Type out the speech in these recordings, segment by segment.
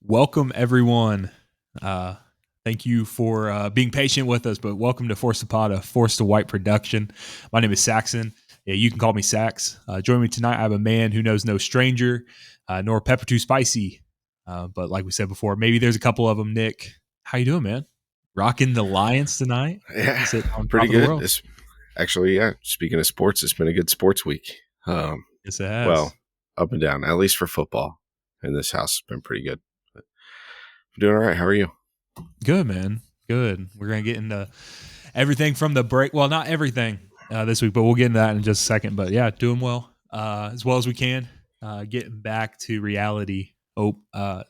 Welcome, everyone. Thank you for being patient with us, but welcome to ForcedToPod, a Forced to White production. My name is Saxon. Yeah, you can call me Sax. Join me tonight. I have a man who knows no stranger, nor pepper too spicy. But like we said before, maybe there's a couple of them. Nick, how you doing, man? Rocking the Lions tonight? Yeah, Sitting on pretty top of the good. world. Yeah. Speaking of sports, it's been a good sports week. Yes, it has. Well, up and down, at least for football. In this house, it's been pretty good. But I'm doing all right. How are you? Good, man. Good. We're going to get into everything from the break. Well, not everything this week, but we'll get into that in just a second. But yeah, doing well as we can. Getting back to reality. Oh,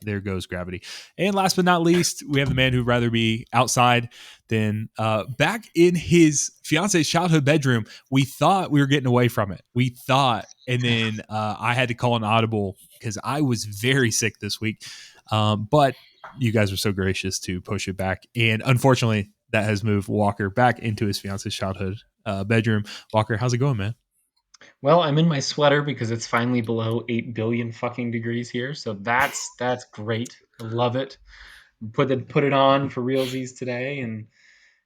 there goes gravity. And last but not least, we have the man who'd rather be outside than back in his fiance's childhood bedroom. We thought we were getting away from it. We thought. And then I had to call an audible because I was very sick this week. But you guys were so gracious to push it back. And unfortunately, that has moved Walker back into his fiance's childhood bedroom. Walker, how's it going, man? Well, I'm in my sweater because it's finally below 8 billion fucking degrees here. So that's great. I love it. Put it on for realsies today, and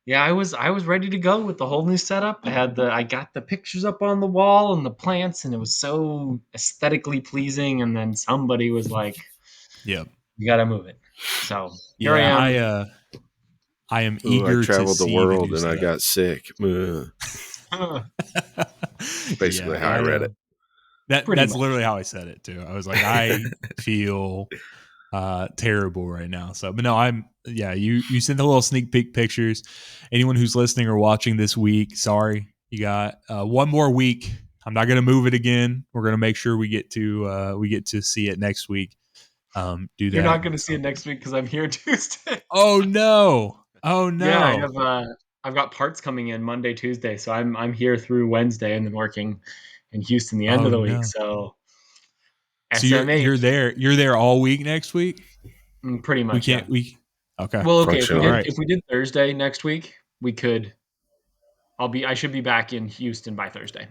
yeah, I was ready to go with the whole new setup. I got the pictures up on the wall and the plants, and it was so aesthetically pleasing. And then somebody was like, Yep. "You got to move it." So here I Yeah, am. I am Ooh, I eager to traveled the see the world new and I setup. got sick. Basically, how I read it. That's Pretty much. literally how I said it too. I was like, I feel terrible right now. So, but no, you sent the little sneak peek pictures. Anyone who's listening or watching this week, sorry, you got one more week. I'm not going to move it again. We're going to make sure we get to see it next week. Do You're that. not going to see it next week because I'm here Tuesday. Oh no. Oh Yeah, no. I've got parts coming in Monday, Tuesday, so I'm here through Wednesday and then working in Houston the end Oh of the week. no. So So you're SMH, there. You're there all week next week? pretty We much, yeah. can't we Okay. Well, okay, All Functionally. right. if we did Thursday next week, we could. I should be back in Houston by Thursday.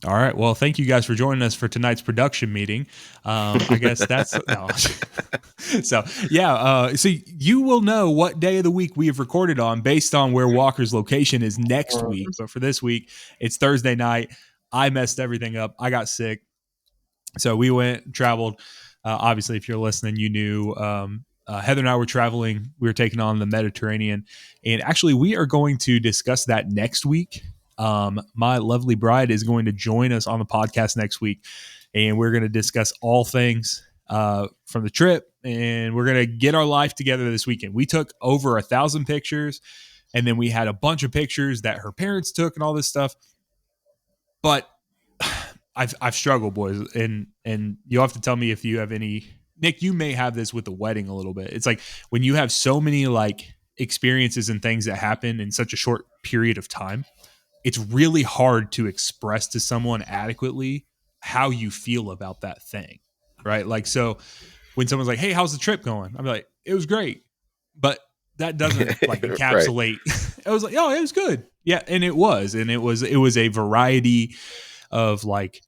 All right. Well, thank you guys for joining us for tonight's production meeting. I guess that's no. So yeah. So you will know what day of the week we have recorded on based on where Walker's location is next week. But for this week, it's Thursday night. I messed everything up. I got sick, so we traveled. Obviously, if you're listening, you knew. Heather and I were traveling. We were taking on the Mediterranean, and actually, we are going to discuss that next week. My lovely bride is going to join us on the podcast next week, and we're going to discuss all things from the trip, and we're going to get our life together this weekend. We took over 1,000 pictures, and then we had a bunch of pictures that her parents took and all this stuff. But I've struggled, boys, and you'll have to tell me if you have any. Nick, you may have this with the wedding a little bit. It's like when you have so many like experiences and things that happen in such a short period of time, it's really hard to express to someone adequately how you feel about that thing, right? Like, so when someone's like, "Hey, how's the trip going?" I'm like, "It was great," but that doesn't like Right. encapsulate. I was like, "Oh, it was good." Yeah, and it was a variety of like,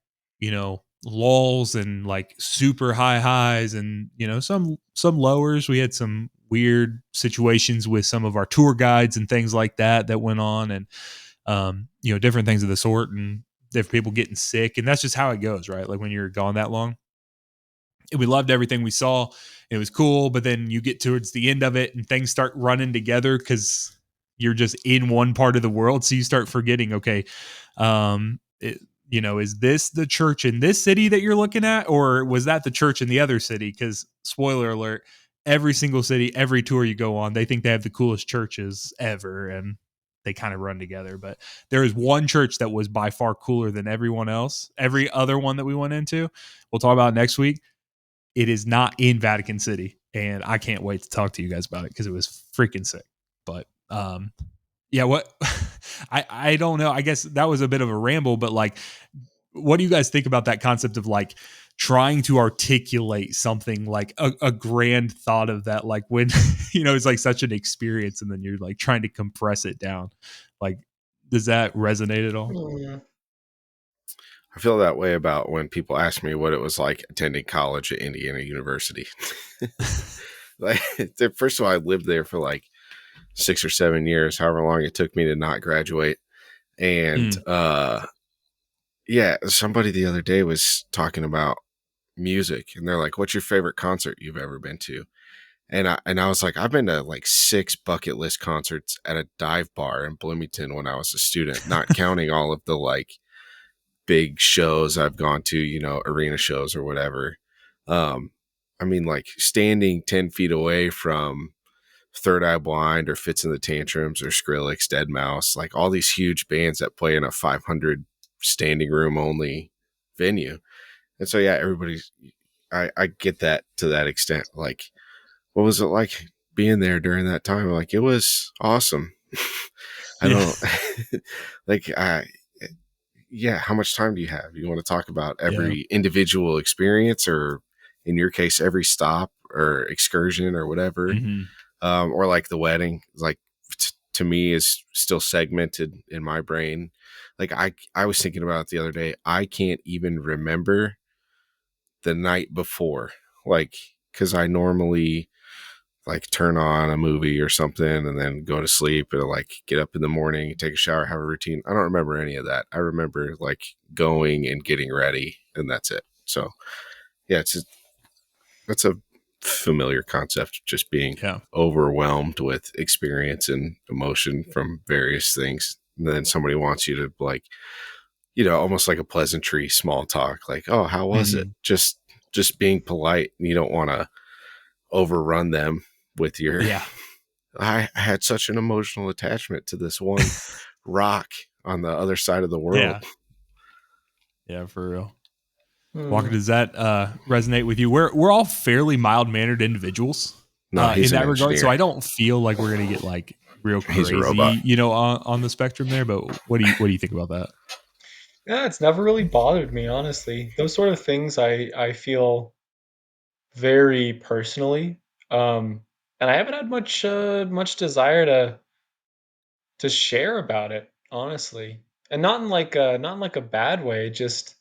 lulls and like super high highs and some lowers. We had some weird situations with some of our tour guides and things like that went on, and different things of the sort, and different people getting sick, and that's just how it goes, right? Like when you're gone that long. And we loved everything we saw. It was cool, but then you get towards the end of it and things start running together because you're just in one part of the world. So you start forgetting, okay, is this the church in this city that you're looking at? Or was that the church in the other city? Because spoiler alert, every single city, every tour you go on, they think they have the coolest churches ever. And they kind of run together. But there is one church that was by far cooler than everyone else. Every other one that we went into, we'll talk about next week. It is not in Vatican City, and I can't wait to talk to you guys about it because it was freaking sick. But yeah, what I don't know. I guess that was a bit of a ramble, but like, what do you guys think about that concept of like trying to articulate something like a grand thought of that? Like when it's like such an experience, and then you're like trying to compress it down. Like, does that resonate at all? I feel that way about when people ask me what it was like attending college at Indiana University. Like, first of all, I lived there for like 6 or 7 years, however long it took me to not graduate. And Mm. yeah, somebody the other day was talking about music, and they're like, "What's your favorite concert you've ever been to?" And I was like, I've been to like 6 bucket list concerts at a dive bar in Bloomington when I was a student, not counting all of the like big shows I've gone to, arena shows or whatever. Um, I mean, like standing 10 feet away from Third Eye Blind or Fits in the Tantrums or Skrillex, Dead Mouse, like all these huge bands that play in a 500 standing room only venue. And so, yeah, I get that to that extent. Like, what was it like being there during that time? Like, it was awesome. I Yeah. don't like, yeah. How much time do you have? You want to talk about Yeah. every individual experience, or in your case, every stop or excursion or whatever? Mm-hmm. Or like the wedding, like to me is still segmented in my brain. Like I was thinking about it the other day. I can't even remember the night before, like, because I normally like turn on a movie or something and then go to sleep and like get up in the morning, take a shower, have a routine. I don't remember any of that. I remember like going and getting ready, and that's it. So yeah, that's a familiar concept, just being Yeah. overwhelmed with experience and emotion from various things. And then somebody wants you to like, almost like a pleasantry, small talk, like, "Oh, how was it?" Mm-hmm. Just being polite. And you don't want to overrun them with your Yeah. I had such an emotional attachment to this one rock on the other side of the world. Yeah. Yeah, for real. Walker, Hmm. does that resonate with you? We're all fairly mild mannered individuals No, he's in an that regard, so engineer. I don't feel like we're gonna get like real He's a robot. crazy, on the spectrum there. But what do you think about that? Yeah, it's never really bothered me, honestly. Those sort of things I feel very personally. And I haven't had much desire to share about it, honestly. And not in like a bad way, just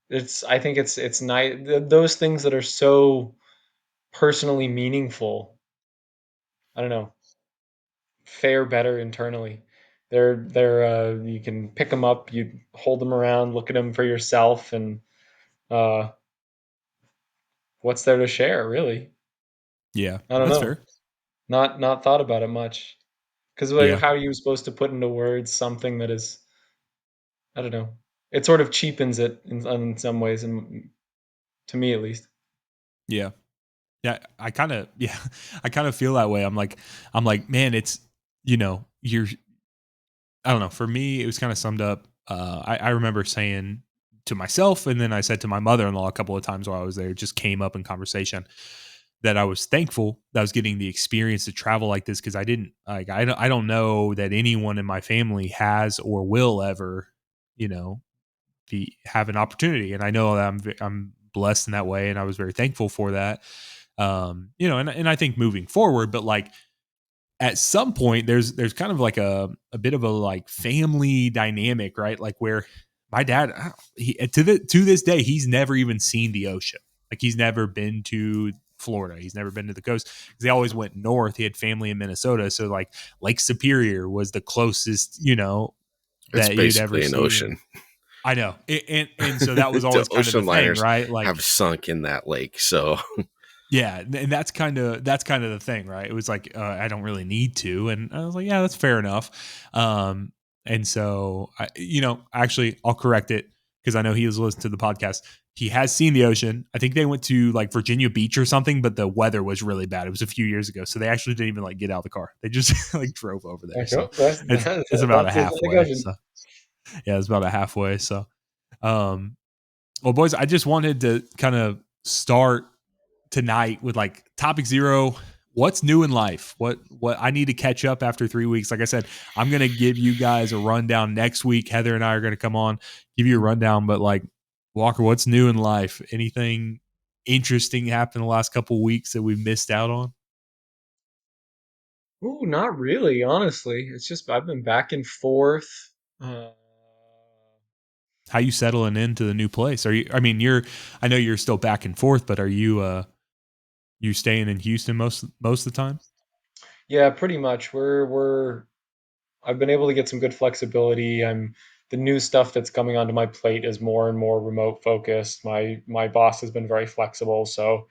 it's I think it's nice those things that are so personally meaningful. I don't know, fare better internally. They're you can pick them up, you hold them around, look at them for yourself, and uh, what's there to share, really? Yeah, I don't that's know. fair. Not thought about it much. Because Yeah, how are you supposed to put into words something that is, I don't know. It sort of cheapens it in some ways, and to me at least. yeah, yeah. I kind of feel that way. I'm like, man, it's you're. I don't know. For me, it was kind of summed up. I remember saying to myself, and then I said to my mother in law a couple of times while I was there. It just came up in conversation that I was thankful that I was getting the experience to travel like this because I didn't like I don't know that anyone in my family has or will ever, you know, be have an opportunity, and I know that I'm blessed in that way, and I was very thankful for that. And I think moving forward, but like at some point there's kind of like a bit of a like family dynamic, right? Like where my dad to this day he's never even seen the ocean. Like he's never been to Florida. He's never been to the coast because they always went north. He had family in Minnesota, so like Lake Superior was the closest, It's that you'd ever basically an see. ocean. And I know, and so that was The always kind of the ocean thing, liners right? Like have sunk in that lake. So yeah, and that's kind of the thing, right? It was like I don't really need to, and I was like, yeah, that's fair enough. And so actually, I'll correct it because I know he was listening to the podcast. He has seen the ocean. I think they went to like Virginia Beach or something, but the weather was really bad. It was a few years ago, so they actually didn't even like get out of the car. They just like drove over there. Like, So oh, that's it's about a that's Atlantic halfway. Ocean. So yeah, it's about a halfway. So um, well, boys, I just wanted to kind of start tonight with like topic zero. What's new in life? What I need to catch up after 3 weeks. Like I said, I'm gonna give you guys a rundown next week. Heather and I are gonna come on, give you a rundown. But like Walker, what's new in life? Anything interesting happened the last couple of weeks that we've missed out on? Ooh, not really, honestly. It's just I've been back and forth. Uh, How you settling into the new place? Are you? I mean, I know you're still back and forth, but are you? You staying in Houston most of the time? Yeah, pretty much. We're I've been able to get some good flexibility. The new stuff that's coming onto my plate is more and more remote focused. My boss has been very flexible, so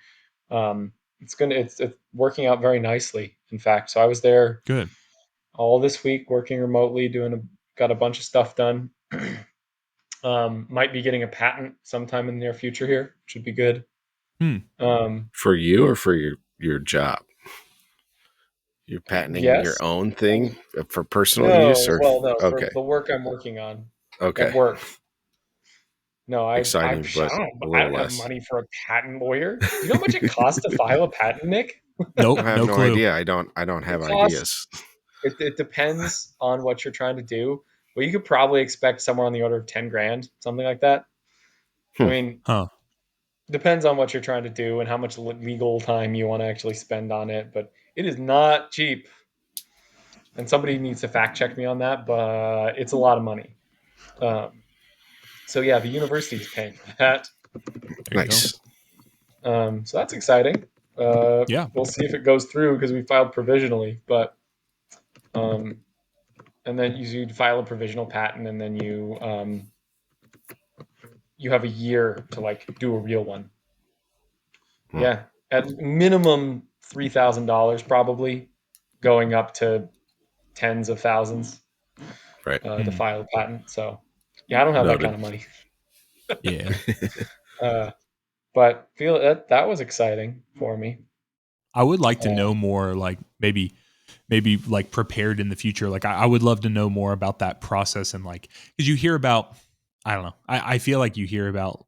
it's working out very nicely. In fact, so I was there Good. all this week working remotely, got a bunch of stuff done. Might be getting a patent sometime in the near future here, which would be good. Hmm. For you or for your job? You're patenting your Yes. own thing for personal use, No. or Well, no. For okay, the work I'm working on at okay, work. No, exciting, but a I little don't have less. money for a patent lawyer. Do you know how much it costs to file a patent, Nick? I Nope, have no no clue. idea. I don't It have costs. ideas. It depends on what you're trying to do, but you could probably expect somewhere on the order of 10 grand, something like that. I Hmm. mean, Huh. depends on what you're trying to do and how much legal time you want to actually spend on it, but it is not cheap. And somebody needs to fact check me on that, but it's a lot of money. Um, so yeah, the university is paying for that. There you go. Nice. So that's exciting. Yeah. We'll see if it goes through because we filed provisionally, but um, and then you file a provisional patent, and then you have a year to like do a real one. Hmm. Yeah, at minimum $3,000 probably, going up to tens of thousands Right. to Hmm. file a patent. So yeah, I don't have that kind Noted. of money. Yeah. Uh, but feel that was exciting for me. I would like to Uh, know more, like maybe like prepared in the future. Like I would love to know more about that process and like because you hear about I don't know. I feel like you hear about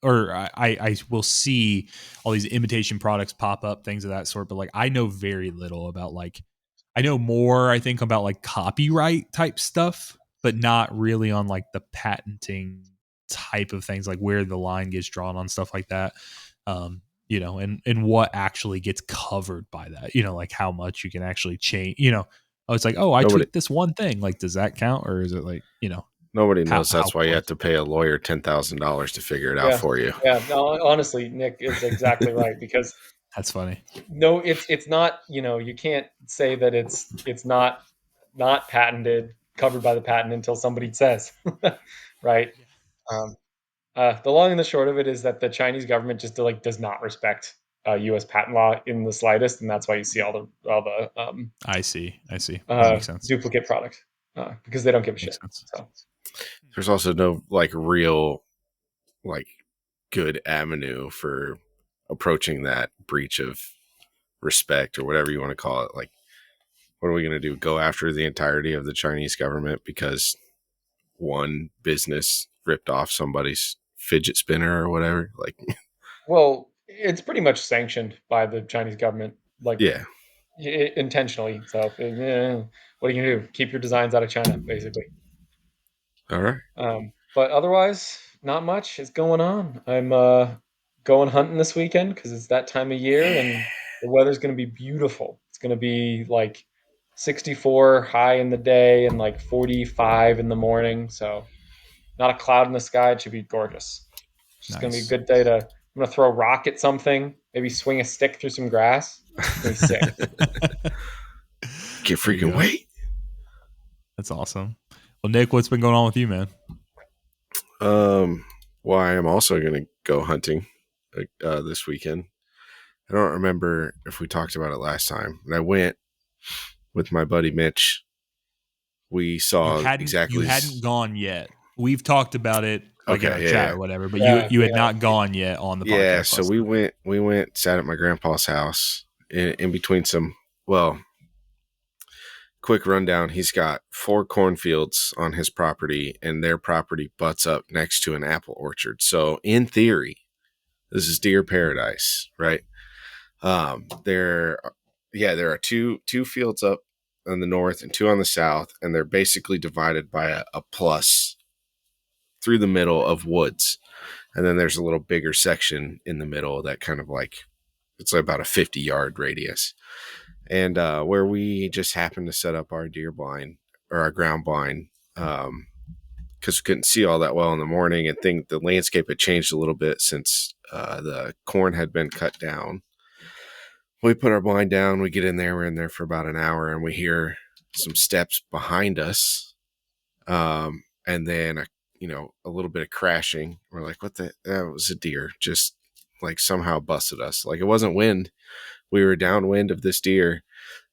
or I will see all these imitation products pop up, things of that sort. But like I know very little about like I know more I think about like copyright type stuff, but not really on like the patenting type of things, like where the line gets drawn on stuff like that. And what actually gets covered by that, like how much you can actually change, oh, it's like, oh, I Nobody tweaked this one thing. Like, does that count? Or is it like, nobody how knows. how That's why you have close? to pay a lawyer $10,000 to figure it out yeah, for you. yeah. No, honestly, Nick is exactly right because That's funny. no, it's not. You can't say that it's not patented, covered by the patent until somebody says, right? Um, the long and the short of it is that the Chinese government just like does not respect U.S. patent law in the slightest, and that's why you see all the I see. That makes sense. duplicate products because they don't give a Makes shit. sense. So There's also no like real like good avenue for approaching that breach of respect or whatever you want to call it. Like, what are we going to do? Go after the entirety of the Chinese government because one business ripped off somebody's fidget spinner or whatever? Like, well, it's pretty much sanctioned by the Chinese government, like yeah. intentionally. So what are you gonna do? Keep your designs out of China, basically. All right. But otherwise, not much is going on. I'm going hunting this weekend because it's that time of year and the weather's going to be beautiful. It's going to be like 64 high in the day and like 45 in the morning. So not a cloud in the sky. It should be gorgeous. It's just going to be a Nice. good day to. I'm going to throw a rock at something, maybe swing a stick through some grass. It's going to be sick. Can't There you freaking go. wait. That's awesome. Well, Nick, what's been going on with you, man? Well, I am also going to go hunting this weekend. I don't remember if we talked about it last time. And I went with my buddy Mitch. We You saw hadn't you exactly. hadn't gone yet. We've talked about it like in our Okay, chat yeah, or whatever, but you Yeah, you had yeah. not gone yet on the yeah. podcast So last we time. went, sat at my grandpa's house in between some. Well, quick rundown. He's got 4 cornfields on his property, and their property butts up next to an apple orchard. So in theory, this is deer paradise, right? There, yeah, there are two fields up on the north and 2 on the south, and they're basically divided by a plus through the middle of woods. And then there's a little bigger section in the middle that kind of like it's about a 50-yard radius. And where we just happened to set up our deer blind or our ground blind, because we couldn't see all that well in the morning, and think the landscape had changed a little bit since the corn had been cut down. We put our blind down. We get in there. We're in there for about an hour, and we hear some steps behind us, and then a little bit of crashing. We're like, "What the? That was a deer. Just like somehow busted us. Like it wasn't wind. We were downwind of this deer."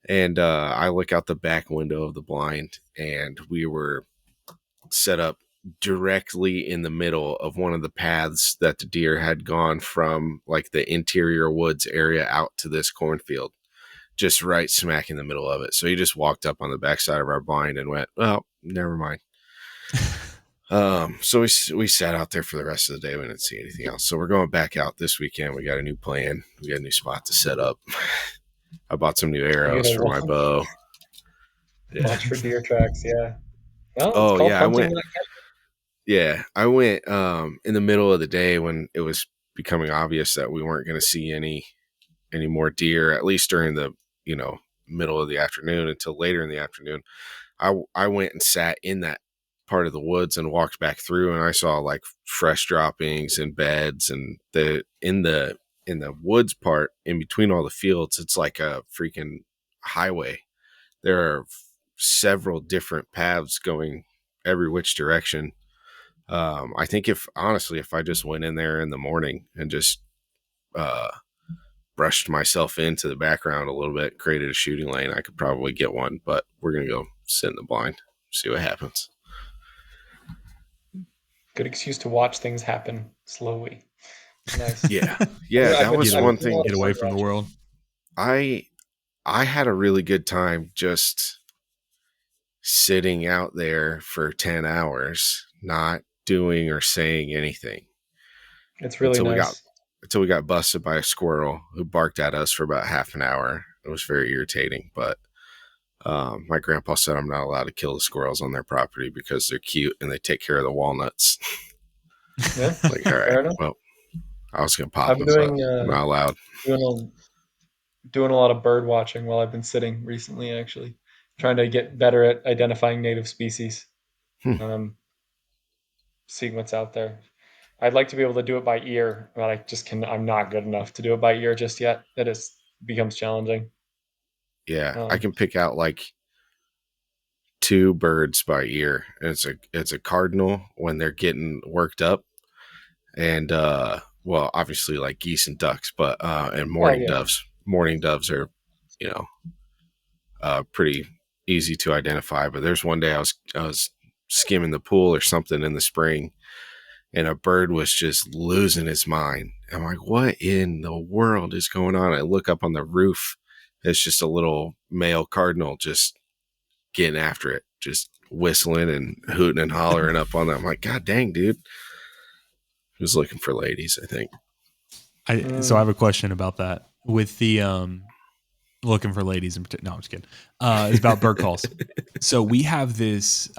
And I look out the back window of the blind, and we were set up directly in the middle of one of the paths that the deer had gone from, like the interior woods area out to this cornfield, just right smack in the middle of it. So he just walked up on the backside of our blind and went, "Well, never mind." So we sat out there for the rest of the day. We didn't see anything else. So we're going back out this weekend. We got a new plan. We got a new spot to set up. I bought some new arrows for my bow. Watch for deer tracks. Yeah. Well, it's Oh called yeah, hunting. I went in the middle of the day when it was becoming obvious that we weren't going to see any more deer, at least during the middle of the afternoon until later in the afternoon. I went and sat in that part of the woods and walked back through, and I saw like fresh droppings and beds, and in the woods part in between all the fields, it's like a freaking highway. There are several different paths going every which direction. I think if I just went in there in the morning and just uh, brushed myself into the background a little bit, created a shooting lane, I could probably get one. But we're gonna go sit in the blind, see what happens. Good excuse to watch things happen slowly. Nice. Yeah, that was one thing. Get away from the world. I had a really good time just sitting out there for 10 hours, not doing or saying anything. It's really nice. Until we got busted by a squirrel who barked at us for about half an hour. It was very irritating, but my grandpa said I'm not allowed to kill the squirrels on their property because they're cute and they take care of the walnuts. Yeah, like, all right, well, I was going to pop them, but I'm not allowed. Doing a lot of bird watching while I've been sitting recently, actually. Trying to get better at identifying native species. Seeing what's out there. I'd like to be able to do it by ear, but I'm not good enough to do it by ear just yet. Becomes challenging. Yeah, I can pick out like 2 birds by ear, and it's a cardinal when they're getting worked up, and well, obviously like geese and ducks, but and mourning doves. Mourning doves are, pretty easy to identify. But there's one day I was skimming the pool or something in the spring, and a bird was just losing his mind. I'm like, what in the world is going on? I look up on the roof. It's just a little male cardinal just getting after it, just whistling and hooting and hollering up on that. I'm like, God dang, dude. He was looking for ladies, I think. So I have a question about that. With the looking for ladies in particular. No, I'm just kidding. It's about bird calls. So we have this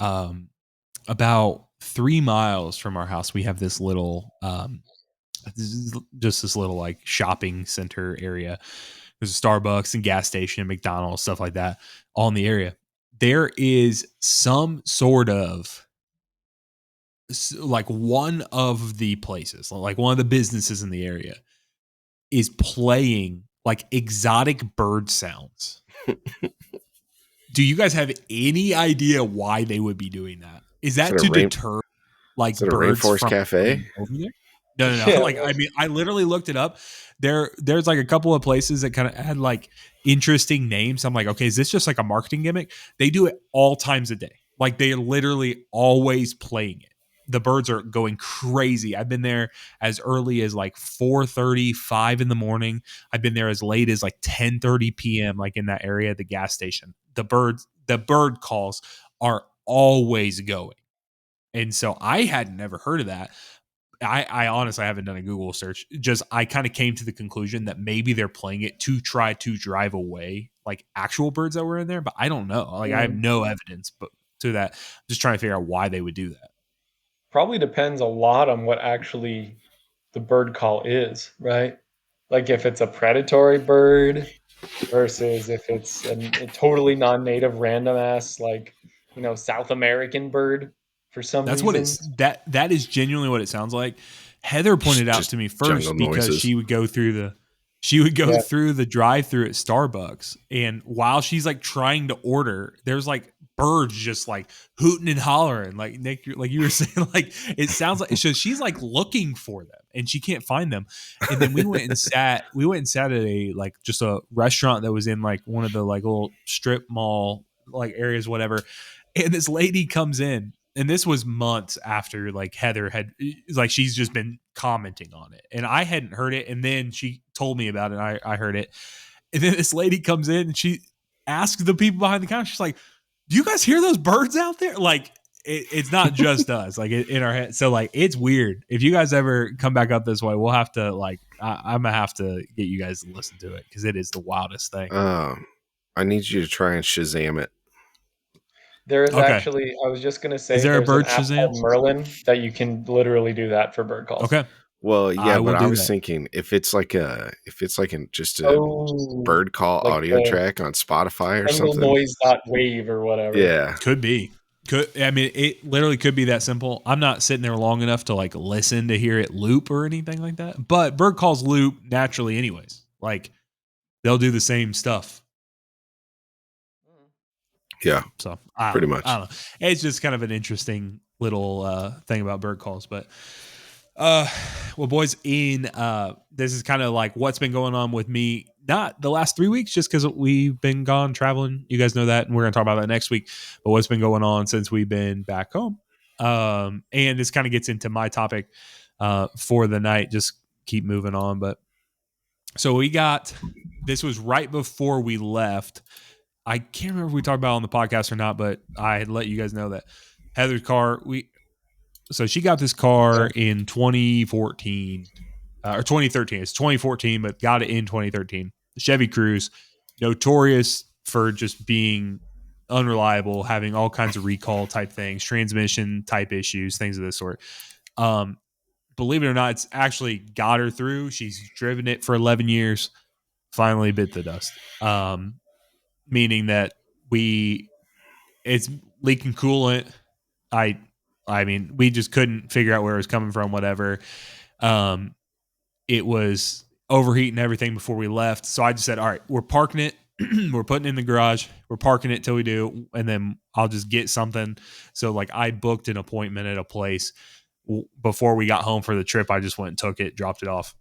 about 3 miles from our house. We have this little this little like shopping center area. There's a Starbucks and gas station, McDonald's, stuff like that, all in the area. There is some sort of like one of the places, like one of the businesses in the area is playing like exotic bird sounds. Do you guys have any idea why they would be doing that? Is that to deter like birds from cafe over there? No. Yeah, like, I mean, I literally looked it up. There's like a couple of places that kind of had like interesting names. I'm like, okay, is this just like a marketing gimmick? They do it all times a day. Like they're literally always playing it. The birds are going crazy. I've been there as early as like 4:30, 5 in the morning. I've been there as late as like 10:30 p.m. like in that area at the gas station. The bird calls are always going. And so I had never heard of that. I honestly haven't done a Google search. Just I kind of came to the conclusion that maybe they're playing it to try to drive away like actual birds that were in there, but I don't know. Like I have no evidence but to that. I'm just trying to figure out why they would do that. Probably depends a lot on what actually the bird call is, right? Like if it's a predatory bird versus if it's a totally non-native random ass like, South American bird for some reason. What it's that is genuinely what it sounds like. Heather pointed out to me first because she would go through She would go Yeah. through the drive-through at Starbucks, and while she's like trying to order, there's like birds just like hooting and hollering, like Nick, like you were saying, like it sounds like. So she's like looking for them, and she can't find them. And then we went and sat. We went and sat at a like just a restaurant that was in like one of the like little strip mall like areas, whatever. And this lady comes in, and this was months after like Heather had like she's just been commenting on it, and I hadn't heard it, and then she told me about it, and I heard it. And then this lady comes in and she asks the people behind the counter, she's like, do you guys hear those birds out there? Like it's not just us, like in our head. So like it's weird. If you guys ever come back up this way, we'll have to like I'm gonna have to get you guys to listen to it because it is the wildest thing. I need you to try and Shazam it. There is Okay. actually, I was just going to Is say, there a there's an bird app Shazam? called Merlin that you can literally do that for bird calls. Okay. Well, yeah, I will but I do was that. thinking if it's like just a bird call like audio the track on Spotify or single something. noise.wave or whatever. Yeah. Could be. I mean, it literally could be that simple. I'm not sitting there long enough to like listen to hear it loop or anything like that. But bird calls loop naturally, anyways. Like they'll do the same stuff. Yeah. So Pretty much. I don't know. It's just kind of an interesting little thing about bird calls. But well, boys, this is kind of like what's been going on with me. Not the last 3 weeks, just because we've been gone traveling. You guys know that, and we're gonna talk about that next week. But what's been going on since we've been back home? And this kind of gets into my topic for the night. Just keep moving on. But so this was right before we left. I can't remember if we talked about it on the podcast or not, but I had let you guys know that Heather's car, so she got this car in 2014 or 2013. It's 2014, but got it in 2013. The Chevy Cruze, notorious for just being unreliable, having all kinds of recall type things, transmission type issues, things of this sort. Believe it or not, it's actually got her through. She's driven it for 11 years, finally bit the dust. Meaning that it's leaking coolant. I mean, we just couldn't figure out where it was coming from, whatever. It was overheating everything before we left. So I just said, all right, we're parking it. We're putting it in the garage. We're parking it till we do. And then I'll just get something. So like I booked an appointment at a place before we got home for the trip. I just went and took it, dropped it off.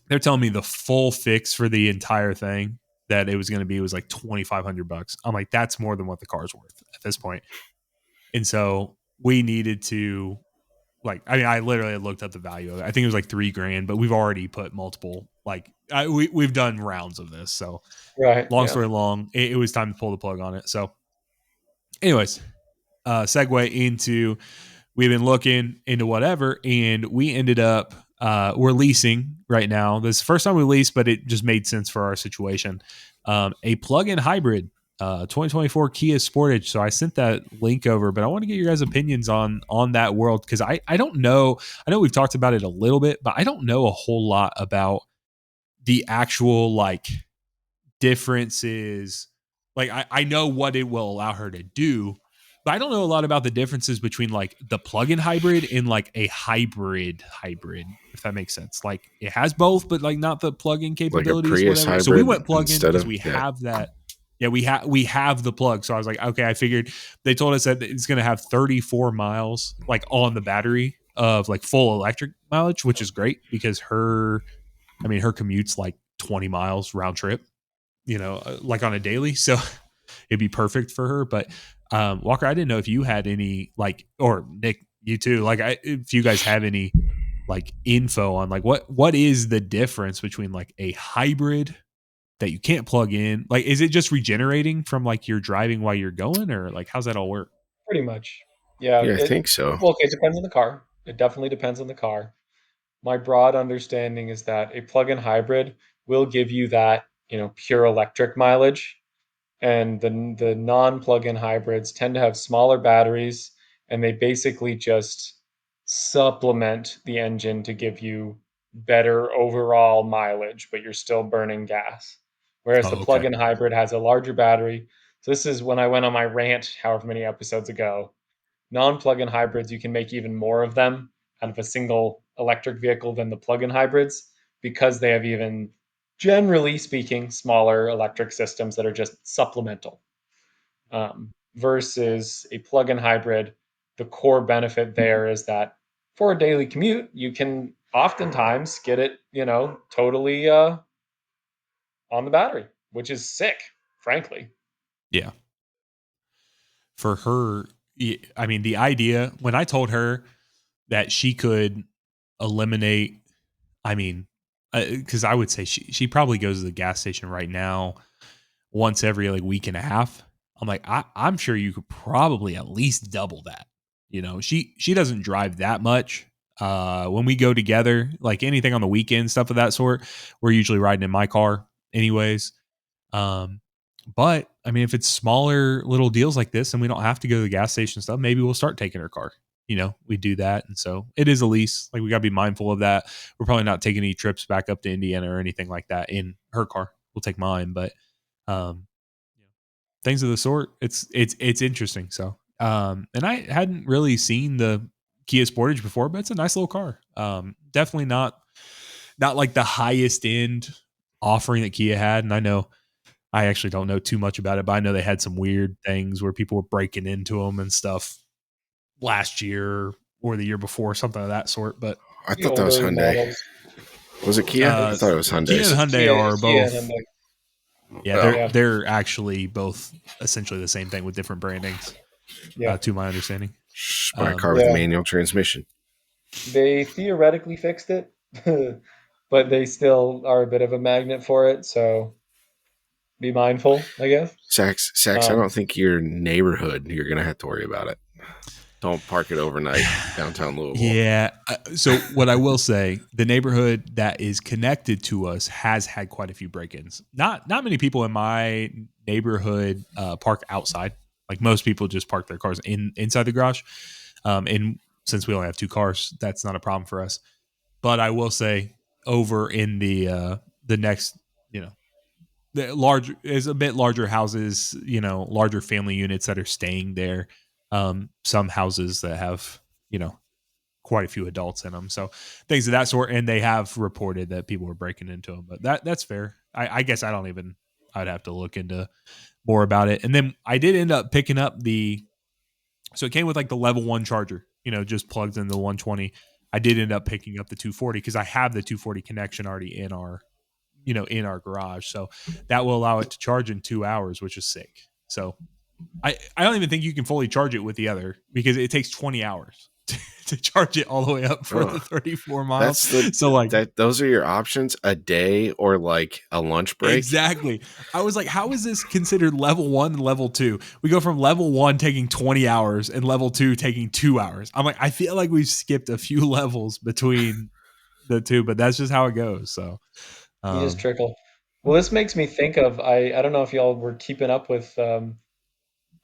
They're telling me the full fix for the entire thing that it was going to be was like $2,500. I'm like, that's more than what the car's worth at this point. And so we needed to I literally looked up the value of it. I think it was like $3,000, but we've already put multiple, we've done rounds of this. So long story long, it was time to pull the plug on it. So anyways, segue into, we've been looking into whatever, and we ended up, we're leasing right now. This is the first time we leased, but it just made sense for our situation. A plug-in hybrid, 2024 Kia Sportage. So I sent that link over, but I want to get your guys' opinions on that world, because I don't know. I know we've talked about it a little bit, but I don't know a whole lot about the actual like differences. Like I know what it will allow her to do, but I don't know a lot about the differences between like the plug-in hybrid and like a hybrid, if that makes sense. Like it has both, but like not the plug-in capabilities, like a Prius whatever. So we hybrid went plug-in because we yeah. have that. Yeah, we have the plug. So I was like, okay, I figured they told us that it's going to have 34 miles like on the battery of like full electric mileage, which is great because her commute's like 20 miles round trip, like on a daily. So it'd be perfect for her. But Walker, I didn't know if you had any like, or Nick, you too, like if you guys have any like info on like what is the difference between like a hybrid that you can't plug in? Like, is it just regenerating from like you're driving while you're going, or like how's that all work? Pretty much. Yeah. Yeah, I think so. Well, okay, it depends on the car. It definitely depends on the car. My broad understanding is that a plug-in hybrid will give you that, pure electric mileage, and the non-plug-in hybrids tend to have smaller batteries, and they basically just supplement the engine to give you better overall mileage, but you're still burning gas. Whereas the Oh, okay. plug-in hybrid has a larger battery. So this is when I went on my rant however many episodes ago. Non-plug-in hybrids, you can make even more of them out of a single electric vehicle than the plug-in hybrids, because they have even generally speaking, smaller electric systems that are just supplemental. Versus a plug-in hybrid, the core benefit there is that for a daily commute, you can oftentimes get it, totally on the battery, which is sick, frankly. Yeah. For her, I mean, the idea when I told her that she could eliminate, I mean, because I would say she probably goes to the gas station right now once every like week and a half. I'm like, I'm sure you could probably at least double that. She doesn't drive that much. When we go together, like anything on the weekend, stuff of that sort, we're usually riding in my car anyways. Um, but I mean, if it's smaller little deals like this and we don't have to go to the gas station stuff, maybe we'll start taking her car. We do that. And so it is a lease. Like we got to be mindful of that. We're probably not taking any trips back up to Indiana or anything like that in her car. We'll take mine, but um, things of the sort. It's interesting. So, and I hadn't really seen the Kia Sportage before, but it's a nice little car. Definitely not like the highest end offering that Kia had. And I actually don't know too much about it, but I know they had some weird things where people were breaking into them and stuff last year or the year before, something of that sort. But I The thought that was older Hyundai. models. Was it Kia? I thought it was Kia and Hyundai's. Hyundai are Kia and both. Hyundai. Yeah, Oh, Yeah. they're actually both essentially the same thing with different brandings, Yeah. to my understanding. just buy a car with a Yeah. manual transmission. They theoretically fixed it, but they still are a bit of a magnet for it. So be mindful, I guess. Sax, I Um, don't think your neighborhood, you're going to have to worry about it. Don't park it overnight downtown Louisville. Yeah. So what I will say, the neighborhood that is connected to us has had quite a few break-ins. Not many people in my neighborhood park outside. Like most people just park their cars inside the garage. And since we only have two cars, that's not a problem for us. But I will say, over in the next, the large is a bit larger houses, larger family units that are staying there. Some houses that have, quite a few adults in them. So things of that sort. And they have reported that people were breaking into them, but that's fair. I guess I'd have to look into more about it. And then I did end up picking up so it came with like the level 1 charger, just plugged in the 120. I did end up picking up the 240 because I have the 240 connection already in our garage. So that will allow it to charge in 2 hours, which is sick. So I don't even think you can fully charge it with the other because it takes 20 hours to charge it all the way up for the 34 miles. So like those are your options: a day or like a lunch break. Exactly. I was like, how is this considered level 1 and level 2? We go from level 1 taking 20 hours and level 2 taking 2 hours. I'm like, I feel like we've skipped a few levels between the two, but that's just how it goes. So you just trickle. Well, this makes me think of I don't know if y'all were keeping up with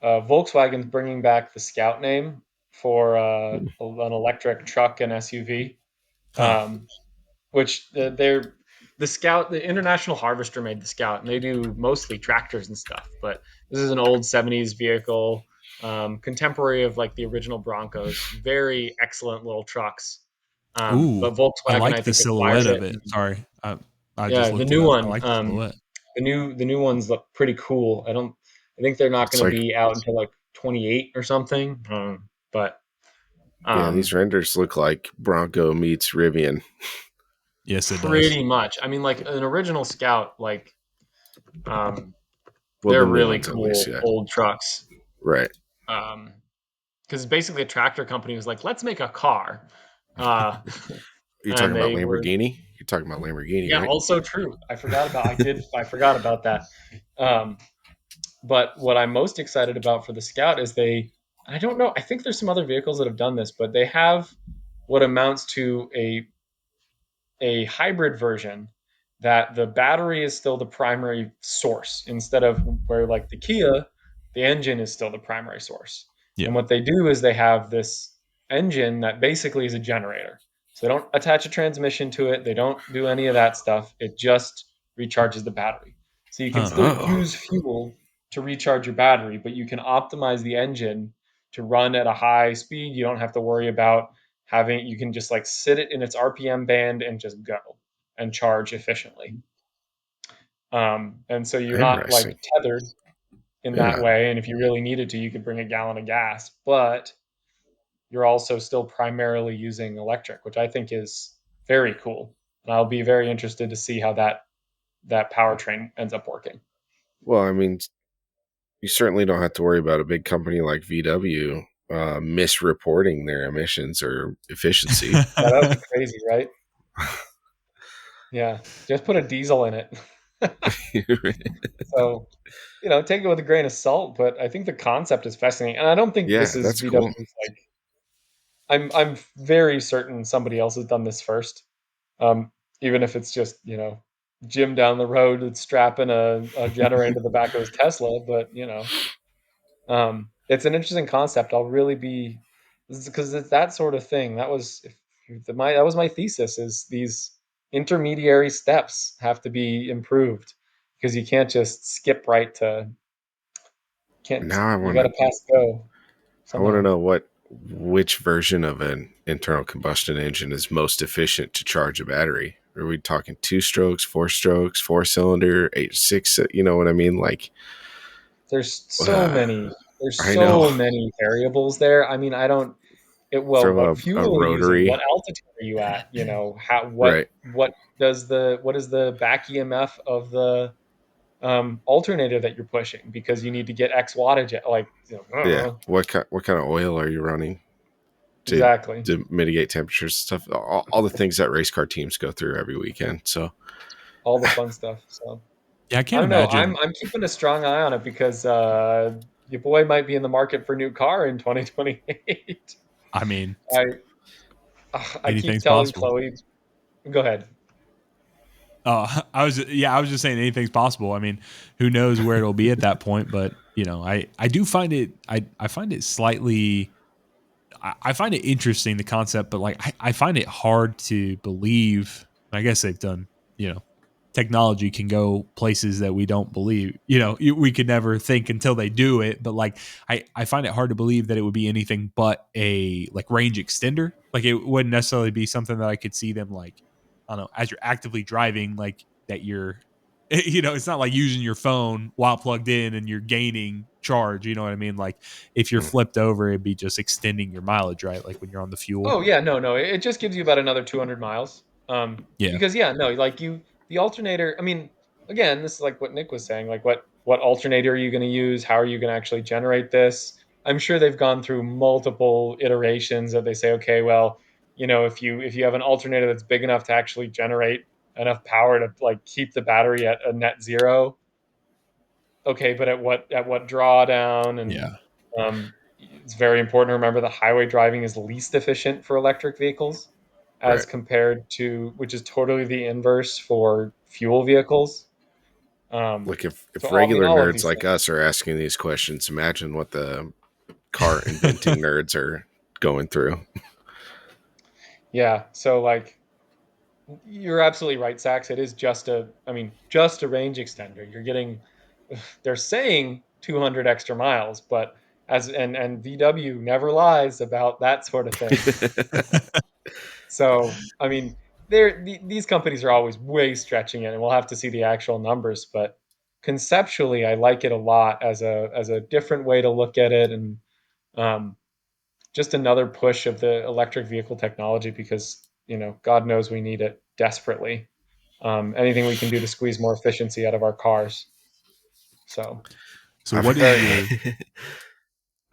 Volkswagen's bringing back the Scout name for an electric truck and SUV. huh. Which they're the Scout, the International Harvester made the Scout, and they do mostly tractors and stuff. But this is an old '70s vehicle, contemporary of like the original Broncos. Very excellent little trucks. Ooh, But I Volkswagen, I like the think, acquired silhouette of it. it. Sorry. I Yeah, just the looked it new up. I one, like the silhouette. the new ones look pretty cool. I think they're not It's going to like, be out until like 28 or something. But yeah, these um, renders look like Bronco meets Rivian. Yes, it does. pretty much. I mean, like an original Scout, like um, Well, they're the new really ones at least, cool yeah. old trucks. Right. Because basically a tractor company was like, let's make a car. Uh, You're talking and about they were, Lamborghini? You're talking about Lamborghini, yeah, right? also true. I forgot about that. Um, but what I'm most excited about for the Scout is I don't know, I think there's some other vehicles that have done this, but they have what amounts to a hybrid version that the battery is still the primary source instead of where like the Kia, the engine is still the primary source. Yeah. And what they do is they have this engine that basically is a generator. So they don't attach a transmission to it. They don't do any of that stuff. It just recharges the battery. So you can Huh. still Oh. use fuel to recharge your battery, but you can optimize the engine to run at a high speed. You don't have to worry about you can just like sit it in its RPM band and just go and charge efficiently. And so you're not Interesting. like tethered in that Yeah. way. And if you really needed to, you could bring a gallon of gas, but you're also still primarily using electric, which I think is very cool. And I'll be very interested to see how that powertrain ends up working. Well, I mean, you certainly don't have to worry about a big company like VW misreporting their emissions or efficiency. Yeah, that would be crazy, right? Yeah, just put a diesel in it. So, take it with a grain of salt, but I think the concept is fascinating. And I don't think Yeah, this is that's cool. VW's like I'm very certain somebody else has done this first. Even if it's just, Jim down the road that's strapping a generator to the back of his Tesla, but it's an interesting concept. I'll really be because it's that sort of thing. That was my thesis is these intermediary steps have to be improved because you can't just skip right to can't Now you got to pass go I want to somehow. know which version of an internal combustion engine is most efficient to charge a battery. Are we talking 2 strokes, 4 cylinder, 8 6? You know what I mean? Like, There's so uh, many there's I know so many variables there. I mean, I don't well, from what a fuel are you using? What rotary, altitude are you at? How right? what is the back EMF of the alternator that you're pushing because you need to get X wattage like Yeah. What kind of oil are you running to exactly mitigate temperatures and stuff? All the things that race car teams go through every weekend. So all the fun stuff. So Yeah, I I can't don't know. I'm imagine. I'm keeping a strong eye on it because your boy might be in the market for a new car in 2028. I mean, I I keep anything's telling possible. Chloe, go ahead. Oh, I was just saying anything's possible. I mean, who knows where it'll be at that point? But I do find I find it slightly I find it interesting the concept, but like I find it hard to believe. I guess they've done, technology can go places that we don't believe. We could never think until they do it. But like I find it hard to believe that it would be anything but a like range extender. Like it wouldn't necessarily be something that I could see them like I don't know as you're actively driving like that you're it's not like using your phone while plugged in and you're gaining charge. You know what I mean? Like if you're mm, flipped over, it'd be just extending your mileage, right? Like when you're on the fuel. Oh yeah, no. It just gives you about another 200 miles. Yeah. Because yeah, no, like the alternator. I mean, again, this is like what Nick was saying. Like, what alternator are you going to use? How are you going to actually generate this? I'm sure they've gone through multiple iterations that they say, okay, well, if you have an alternator that's big enough to actually generate enough power to like keep the battery at a net zero, okay, but at what drawdown and Yeah. it's very important to remember that highway driving is least efficient for electric vehicles as right. compared to which is totally the inverse for fuel vehicles. Like So if I mean regular all of nerds these like things. us are asking these questions, imagine what the car inventing nerds are going through. Yeah. So like you're absolutely right, Sax. It is just a range extender. You're getting they're saying 200 extra miles, but and VW never lies about that sort of thing. So, I mean, these companies are always way stretching it, and we'll have to see the actual numbers. But conceptually, I like it a lot as a different way to look at it, and um, just another push of the electric vehicle technology because God knows we need it desperately. Anything we can do to squeeze more efficiency out of our cars. So So I've what is very your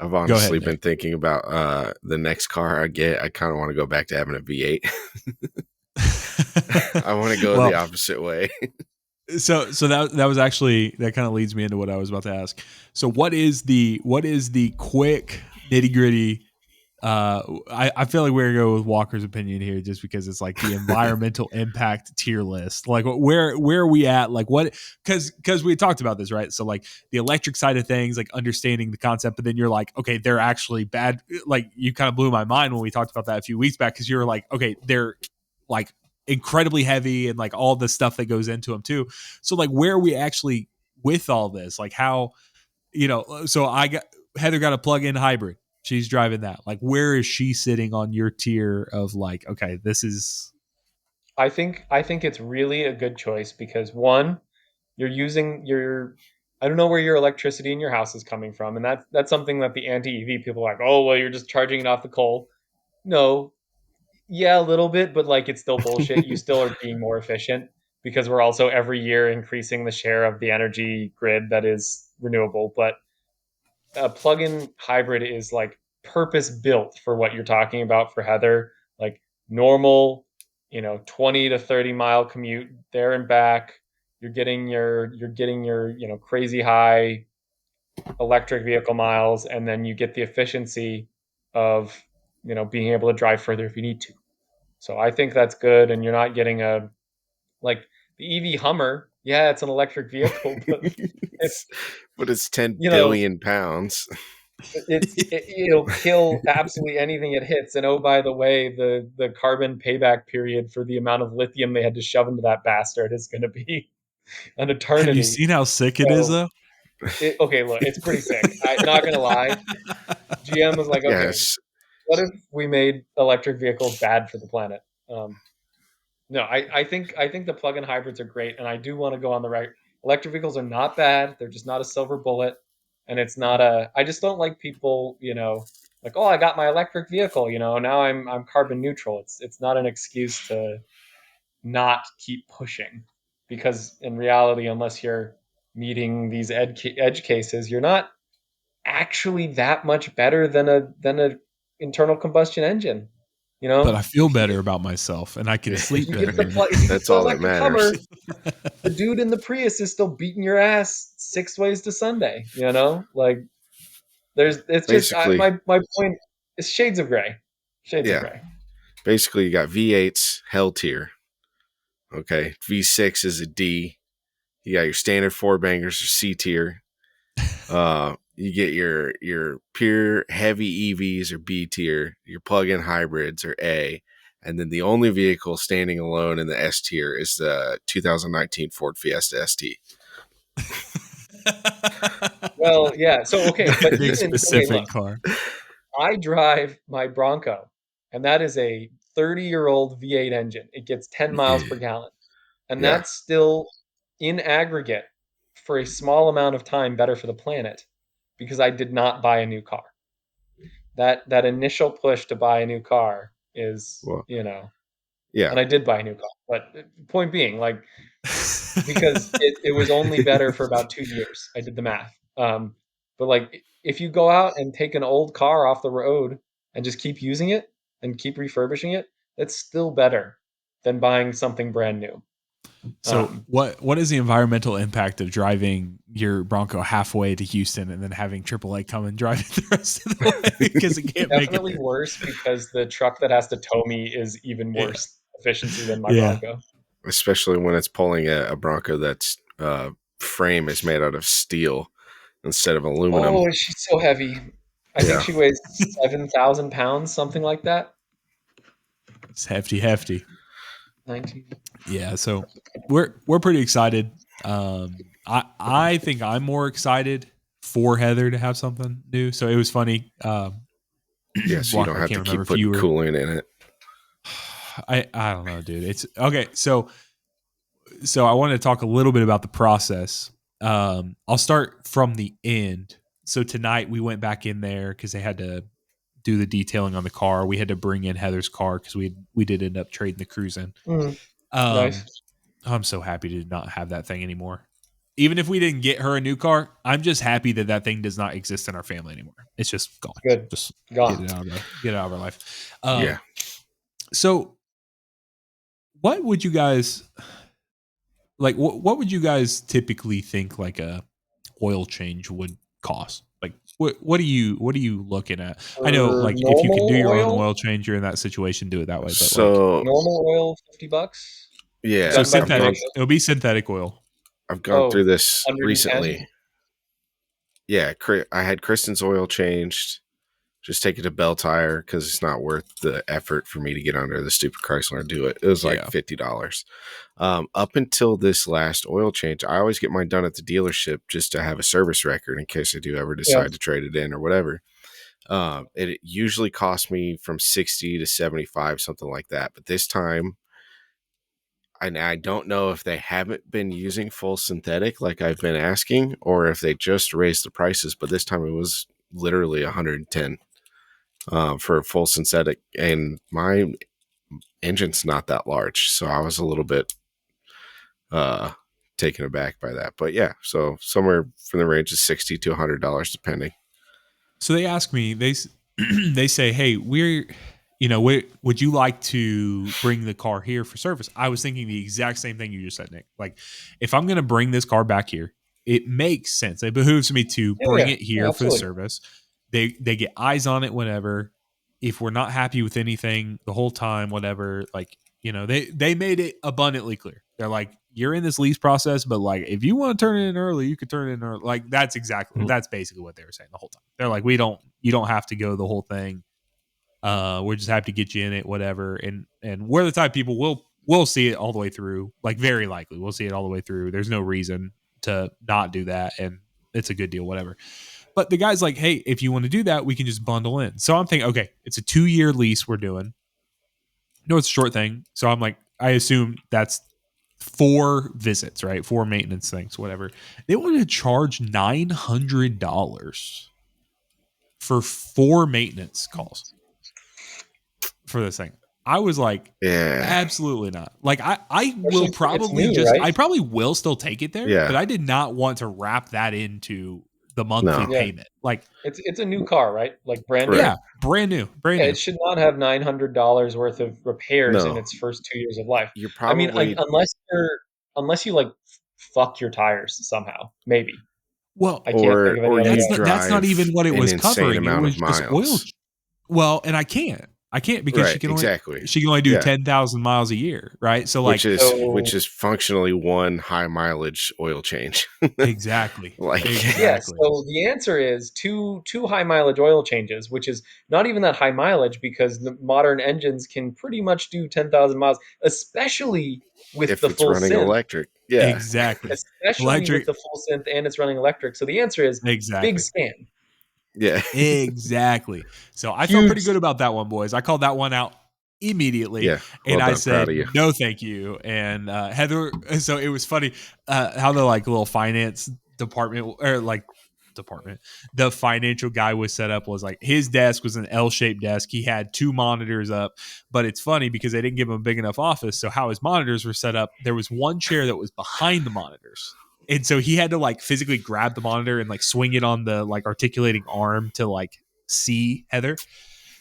I've go ahead, honestly been Nick? thinking about the next car I get. I kind of want to go back to having a V8. I want to go the Well, opposite way. so that was actually that kind of leads me into what I was about to ask. So what is the quick nitty gritty? I feel like we're gonna go with Walker's opinion here, just because it's like the environmental impact tier list. Like where are we at? Like what? Because we talked about this, right? So like the electric side of things, like understanding the concept, but then you're like, okay, they're actually bad. Like you kind of blew my mind when we talked about that a few weeks back, because you were like, okay, they're like incredibly heavy and like all the stuff that goes into them too. So like where are we actually with all this? Like how so I got Heather got a plug-in hybrid. She's driving that. Like, where is she sitting on your tier of like, okay, this is I think it's really a good choice because one, you're using your, I don't know where your electricity in your house is coming from, and that's something that the anti-EV people are like, oh well, you're just charging it off the coal. No, yeah, a little bit, but like it's still bullshit. You still are being more efficient because we're also every year increasing the share of the energy grid that is renewable. But a plug-in hybrid is like purpose built for what you're talking about for Heather, like normal, 20 to 30 mile commute there and back. You're getting your, crazy high electric vehicle miles, and then you get the efficiency of, being able to drive further if you need to. So I think that's good, and you're not getting a like the EV Hummer. Yeah, it's an electric vehicle, but it's but it's 10 you know billion pounds. it'll kill absolutely anything it hits. And oh, by the way, the carbon payback period for the amount of lithium they had to shove into that bastard is going to be an Have you eternity. seen how sick it is, So, though? okay, look, it's pretty sick. I'm not going to lie. GM was like, okay, Yes. what if we made electric vehicles bad for the planet? No, I think the plug-in hybrids are great, and I do want to go on the right. Electric vehicles are not bad; they're just not a silver bullet, and it's not a. I just don't like people, like, oh, I got my electric vehicle, now I'm carbon neutral. It's not an excuse to not keep pushing, because in reality, unless you're meeting these edge cases, you're not actually that much better than a internal combustion engine. You But know, I feel if you better about myself, and I can if sleep you better. get the if you get That's the all that electric matters. Hummer, the dude in the Prius is still beating your ass 6 ways to Sunday. Like it's just Basically, my point is shades of gray, shades of yeah. gray. Basically, you got V8s, hell tier. Okay. V6 is a D. You got your standard four bangers or C tier. You get your pure heavy EVs or B tier. Your plug-in hybrids or A. And then the only vehicle standing alone in the S tier is the 2019 Ford Fiesta ST. Well, yeah. So okay, but Big even okay, specific look, car. I drive my Bronco, and that is a 30-year-old V8 engine. It gets 10 miles per gallon, and Yeah. that's still in aggregate for a small amount of time better for the planet because I did not buy a new car. That initial push to buy a new car is, Well, yeah. and I did buy a new car. But point being, like, because it was only better for about 2 years. I did the math. But like, if you go out and take an old car off the road and just keep using it and keep refurbishing it, it's still better than buying something brand new. So Um, what is the environmental impact of driving your Bronco halfway to Houston and then having AAA come and drive it the rest of the way because it can't make Definitely it? worse because the truck that has to tow me is even Yeah, worse efficiency than my yeah. Bronco. Especially when it's pulling a Bronco that's frame is made out of steel instead of aluminum. Oh, she's so heavy. I think Yeah. she weighs 7,000 pounds, something like that. It's hefty, hefty. 19. Yeah, so we're pretty excited. I think I'm more excited for Heather to have something new. So it was funny. Yeah, so you don't Walker, I have can't to remember keep if you putting were. coolant in it. I don't know, dude. It's okay. So I wanted to talk a little bit about the process. I'll start from the end. So tonight we went back in there because they had to do the detailing on the car. We had to bring in Heather's car because we did end up trading the cruise in. Mm, Um, nice. I'm so happy to not have that thing anymore. Even if we didn't get her a new car, I'm just happy that that thing does not exist in our family anymore. It's just gone. Good. Just Gone. get it out of our life. Yeah. So what would you guys like? What would you guys typically think like a oil change would cost? Like what are you looking at? I know For like if you could do normal your own oil, oil change, you're in that situation, do it that way. But like So normal oil, $50. You so yeah, talking about synthetic, V8? it'll be synthetic oil. I've gone through Oh, this 110. recently. Yeah, I had Kristen's oil changed. Just take it to Bell Tire because it's not worth the effort for me to get under the stupid Chrysler and do it. It was like Yeah. $50. Up until this last oil change, I always get mine done at the dealership just to have a service record in case I do ever Yeah. decide to trade it in or whatever. It usually costs me from 60 to 75, something like that. But this time and I don't know if they haven't been using full synthetic like I've been asking, or if they just raised the prices. But this time it was literally 110 for full synthetic, and my engine's not that large, so I was a little bit taken aback by that. But yeah, so somewhere from the range of $60 to $100 depending. So they ask me, they say, hey, would you like to bring the car here for service? I was thinking the exact same thing you just said, Nick. Like, if I'm going to bring this car back here, it makes sense. It behooves me to bring it here for the service. They get eyes on it whenever. If we're not happy with anything the whole time, whatever, like, they made it abundantly clear. They're like, you're in this lease process, but like, if you want to turn it in early, you could turn it in early. Like, that's basically what they were saying the whole time. They're like, you don't have to go the whole thing. We're just happy to get you in it, whatever. And we're the type of people we'll see it all the way through. Like, very likely we'll see it all the way through. There's no reason to not do that, and it's a good deal, whatever. But the guy's like, hey, if you want to do that, we can just bundle in. So I'm thinking, okay, it's a 2-year lease we're doing. No, it's a short thing. So I'm like, I assume that's 4 visits, right? 4 maintenance things, whatever. They wanted to charge $900 for 4 maintenance calls for this thing. I was like, absolutely not. Like, I will probably I probably will still take it there, but I did not want to wrap that into the monthly payment. Like, it's a new car, right? Like brand new. Yeah, brand new. It should not have $900 worth of repairs in its first 2 years of life. You're probably, I mean, unless you like fuck your tires somehow, maybe. Well, I can't think of any that's not even what it was covering. It was just oil. Well, and I can't because she can only do 10,000 miles a year, right? So like, which is functionally 1 high mileage oil change. Exactly. Yeah. So the answer is two high mileage oil changes, which is not even that high mileage because the modern engines can pretty much do 10,000 miles, especially with if the it's full running synth. electric. Yeah, exactly. Especially with the full synth and it's running electric. So the answer is big scam. Yeah, exactly. So I felt pretty good about that one, boys. I called that one out immediately. Yeah, and I said, no, thank you. And Heather, so it was funny how the like little finance department the financial guy was set up was like his desk was an L-shaped desk. He had 2 monitors up, but it's funny because they didn't give him a big enough office. So how his monitors were set up, there was one chair that was behind the monitors. And so he had to like physically grab the monitor and like swing it on the like articulating arm to like see Heather.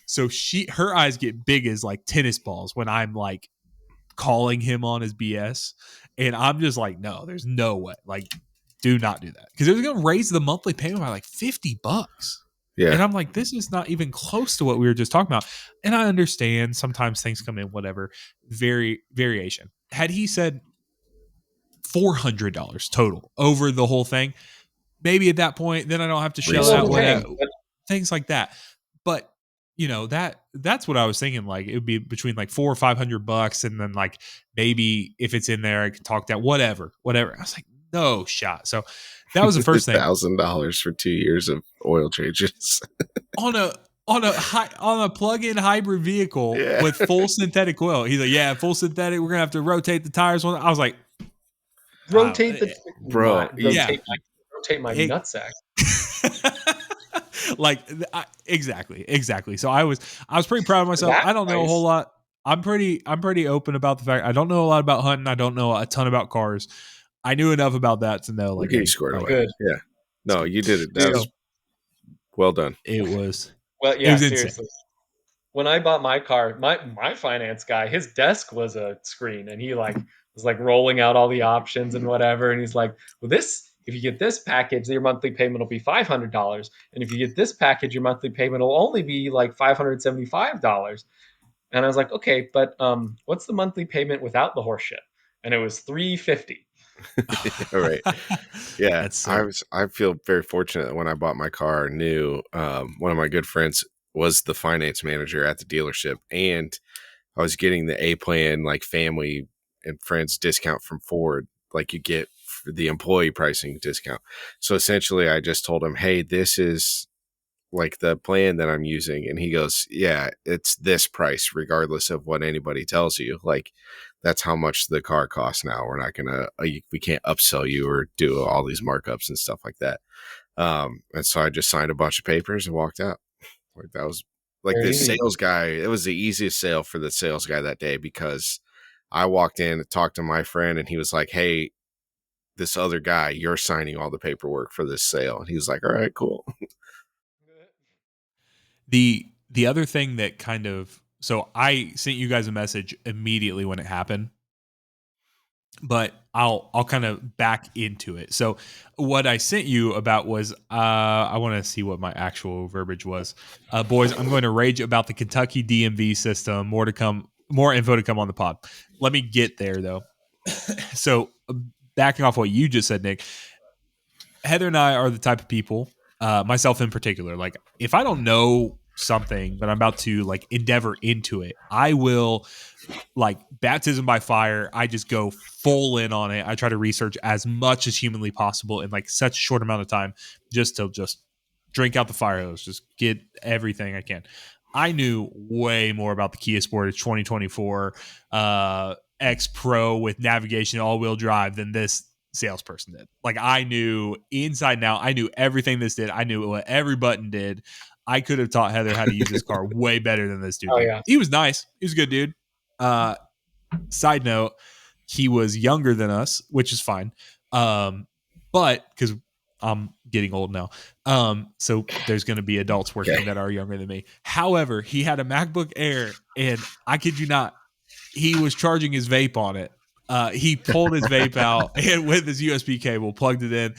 So her eyes get big as like tennis balls when I'm like calling him on his BS. And I'm just like, no, there's no way. Like, do not do that. Because it was going to raise the monthly payment by like $50. Yeah. And I'm like, this is not even close to what we were just talking about. And I understand sometimes things come in, whatever, variation. Had he said $400 total over the whole thing, maybe at that point, then I don't have to shell out things like that. But that's what I was thinking. Like, it would be between like $400 or $500, and then like maybe if it's in there, I could talk that whatever. I was like, no shot. So that was the first thing. $1,000 for 2 years of oil changes on a plug-in hybrid vehicle with full synthetic oil. He's like, yeah, full synthetic. We're gonna have to rotate the tires. I was like, rotate bro. Rotate my nutsack. Like, exactly. So I was pretty proud of myself. I don't know a whole lot. I'm pretty open about the fact I don't know a lot about hunting. I don't know a ton about cars. I knew enough about that to know, like, you scored away. Good. Yeah. No, you did it. That was well done. It was. Well, yeah, it was seriously. Insane. When I bought my car, my finance guy, his desk was a screen, and he like was like rolling out all the options and whatever. And he's like, well, if you get this package, your monthly payment will be $500. And if you get this package, your monthly payment will only be like $575. And I was like, okay, but what's the monthly payment without the horse shit? And it was $350. All right. Yeah. I feel very fortunate that when I bought my car new, one of my good friends was the finance manager at the dealership, and I was getting the A plan, like family and friends discount from Ford, like you get the employee pricing discount. So essentially I just told him, hey, this is like the plan that I'm using, and he goes, yeah, it's this price regardless of what anybody tells you. Like, that's how much the car costs now. We're not gonna we can't upsell you or do all these markups and stuff like that. And so I just signed a bunch of papers and walked out. Like, that was like the Crazy. sales guy. It was the easiest sale for the sales guy that day, because I walked in and talked to my friend, and he was like, hey, this other guy, you're signing all the paperwork for this sale. And he was like, all right, cool. The other thing that kind of, so I sent you guys a message immediately when it happened, but I'll kind of back into it. So what I sent you about was I want to see what my actual verbiage was. Boys, I'm going to rage about the Kentucky DMV system. More to come, more info to come on the pod. Let me get there though. So backing off what you just said, Nick, Heather and I are the type of people, myself in particular, like if I don't know something but I'm about to like endeavor into it, I will, like baptism by fire, I just go full in on it. I try to research as much as humanly possible in like such a short amount of time, just to just drink out the fire hose, just get everything I can. I knew way more about the Kia Sportage 2024 X Pro with navigation all-wheel drive than this salesperson did. Like I knew inside and out. I knew everything this did. I knew what every button did. I could have taught Heather how to use this car way better than this dude Oh did. yeah. He was nice. He was a good dude. Side note, he was younger than us, which is fine. But because I'm getting old now. So there's going to be adults working that are younger than me. However, he had a MacBook Air, and I kid you not, he was charging his vape on it. He pulled his vape out and with his USB cable, plugged it in.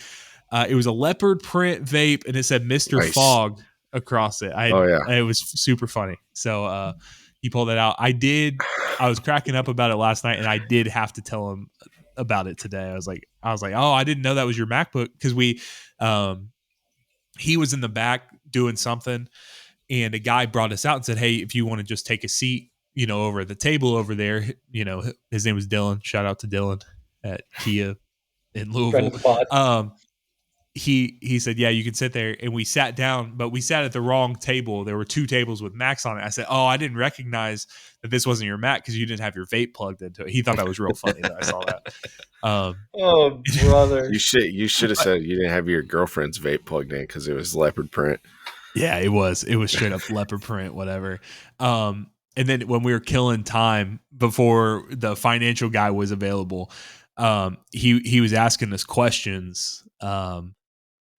It was a leopard print vape, and it said Mr. Nice. Fogg across it. It was super funny. So he pulled it out. I was cracking up about it last night, and I did have to tell him about it today. I was like, oh, I didn't know that was your MacBook, because he was in the back doing something, and a guy brought us out and said, hey, if you want to just take a seat, over at the table over there, his name was Dylan. Shout out to Dylan at Kia in Louisville. He said, yeah, you can sit there. And we sat down, but we sat at the wrong table. There were two tables with Macs on it. I said, oh, I didn't recognize that this wasn't your Mac because you didn't have your vape plugged into it. He thought that was real funny that I saw that. Oh, brother. You should have said you didn't have your girlfriend's vape plugged in because it was leopard print. Yeah, it was straight up leopard print, whatever. And then when we were killing time before the financial guy was available, he was asking us questions,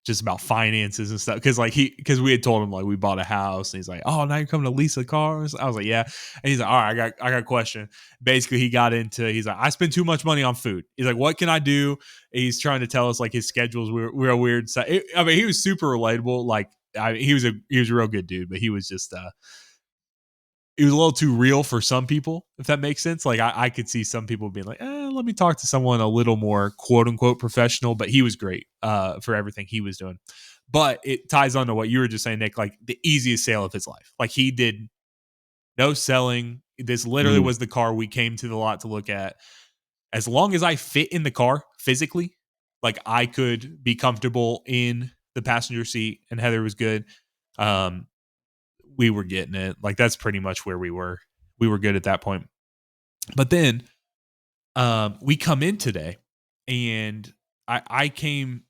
just about finances and stuff. Because we had told him like we bought a house, and he's like, oh, now you're coming to lease a car. I was like, yeah. And he's like, all right, I got a question. Basically, he's like, I spend too much money on food. He's like, what can I do? And he's trying to tell us like his schedules were a weird. I mean, he was super relatable. Like he was a real good dude, but he was just it was a little too real for some people, if that makes sense. Like I could see some people being like, let me talk to someone a little more quote unquote professional, but he was great for everything he was doing. But it ties on to what you were just saying, Nick, like the easiest sale of his life. Like he did no selling. This literally was the car we came to the lot to look at. As long as I fit in the car physically, like I could be comfortable in the passenger seat and Heather was good. We were getting it. Like that's pretty much where we were. We were good at that point. But then we come in today, and I came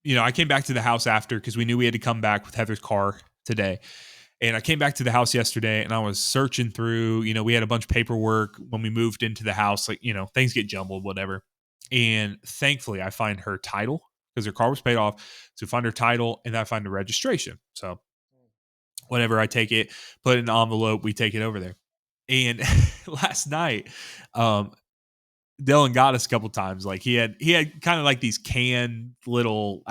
back to the house after, because we knew we had to come back with Heather's car today. And I came back to the house yesterday, and I was searching through, we had a bunch of paperwork when we moved into the house, like, things get jumbled, whatever. And thankfully I find her title, because her car was paid off. So find her title, and I find the registration. So whatever, I take it, put it in an envelope, we take it over there. And last night, Dylan got us a couple times. Like he had kind of like these canned little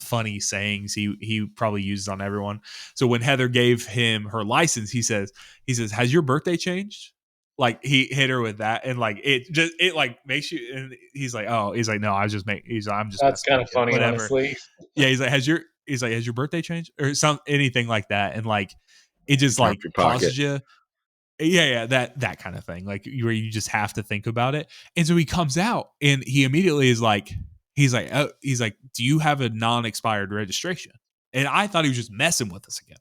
funny sayings he probably uses on everyone. So when Heather gave him her license, he says, has your birthday changed? Like he hit her with that, and like it like makes you. And he's like, no, I'm just That's kind of funny, whatever. honestly. Yeah, he's like, has your birthday changed or anything like that, and like it just like pauses you. Yeah, that kind of thing, like where you just have to think about it. And so he comes out, and he immediately is like, he's like, do you have a non-expired registration? And I thought he was just messing with us again.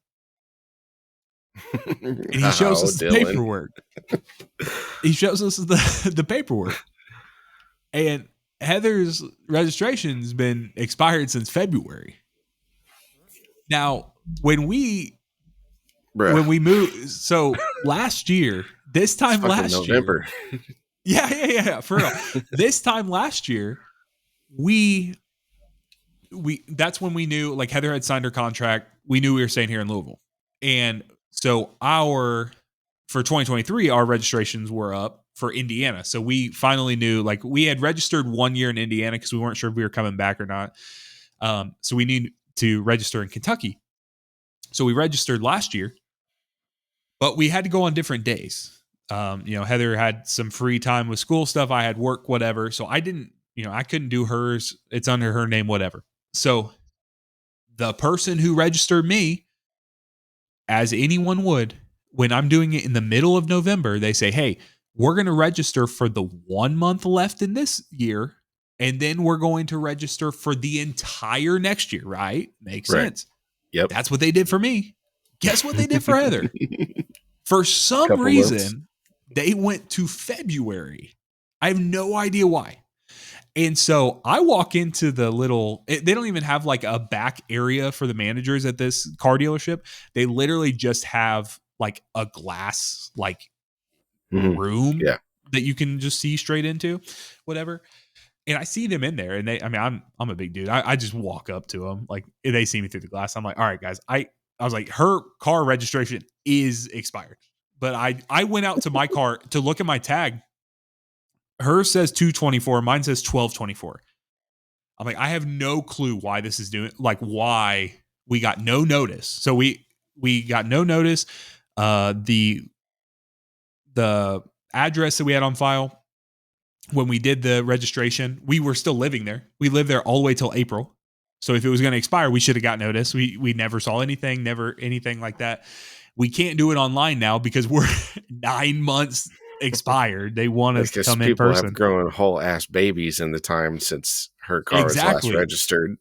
And he shows us the Dylan. paperwork. He shows us the paperwork. And Heather's registration's been expired since February. Now, when we moved, so last year, this time last November. year. Yeah, for real. This time last year, we that's when we knew, like, Heather had signed her contract. We knew we were staying here in Louisville. And so for 2023, our registrations were up for Indiana. So we finally knew, like, we had registered 1 year in Indiana because we weren't sure if we were coming back or not. So we need to register in Kentucky. So we registered last year, but we had to go on different days. Heather had some free time with school stuff. I had work, whatever. So I didn't, I couldn't do hers. It's under her name, whatever. So the person who registered me, as anyone would, when I'm doing it in the middle of November, they say, hey, we're going to register for the 1 month left in this year, and then we're going to register for the entire next year, right? Makes sense. Yep. That's what they did for me. Guess what they did for Heather? For some reason, they went to February. I have no idea why. And so I walk into the they don't even have like a back area for the managers at this car dealership. They literally just have like a glass, like, room that you can just see straight into, whatever. And I see them in there, and I'm a big dude. I just walk up to them, like, they see me through the glass. I'm like, all right, guys. I was like, her car registration is expired, but I went out to my car to look at my tag. Hers says 224. Mine says 1224. I'm like, I have no clue why this is doing, like, why we got no notice. So we got no notice. The address that we had on file when we did the registration, we were still living there. We lived there all the way till April. So if it was going to expire, we should have got notice. We never saw anything, never anything like that. We can't do it online now because we're 9 months expired. They want us to come in person. People have grown whole ass babies in the time since her car was last registered.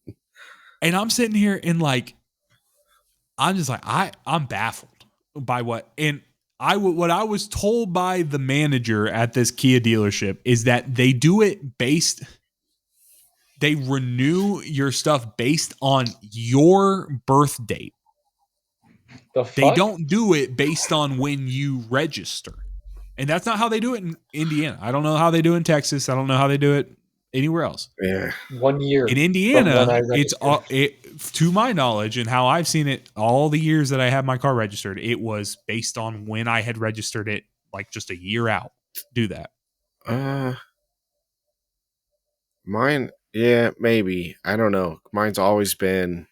And I'm sitting here and, like, I'm just like, I'm baffled by what I was told by the manager at this Kia dealership is that they do it they renew your stuff based on your birth date. They don't do it based on when you register. And that's not how they do it in Indiana. I don't know how they do it in Texas. I don't know how they do it anywhere else. Yeah. 1 year. In Indiana, it's to my knowledge and how I've seen it all the years that I had my car registered, it was based on when I had registered it, like, just a year out. Do that. Mine, yeah, maybe. I don't know. Mine's always been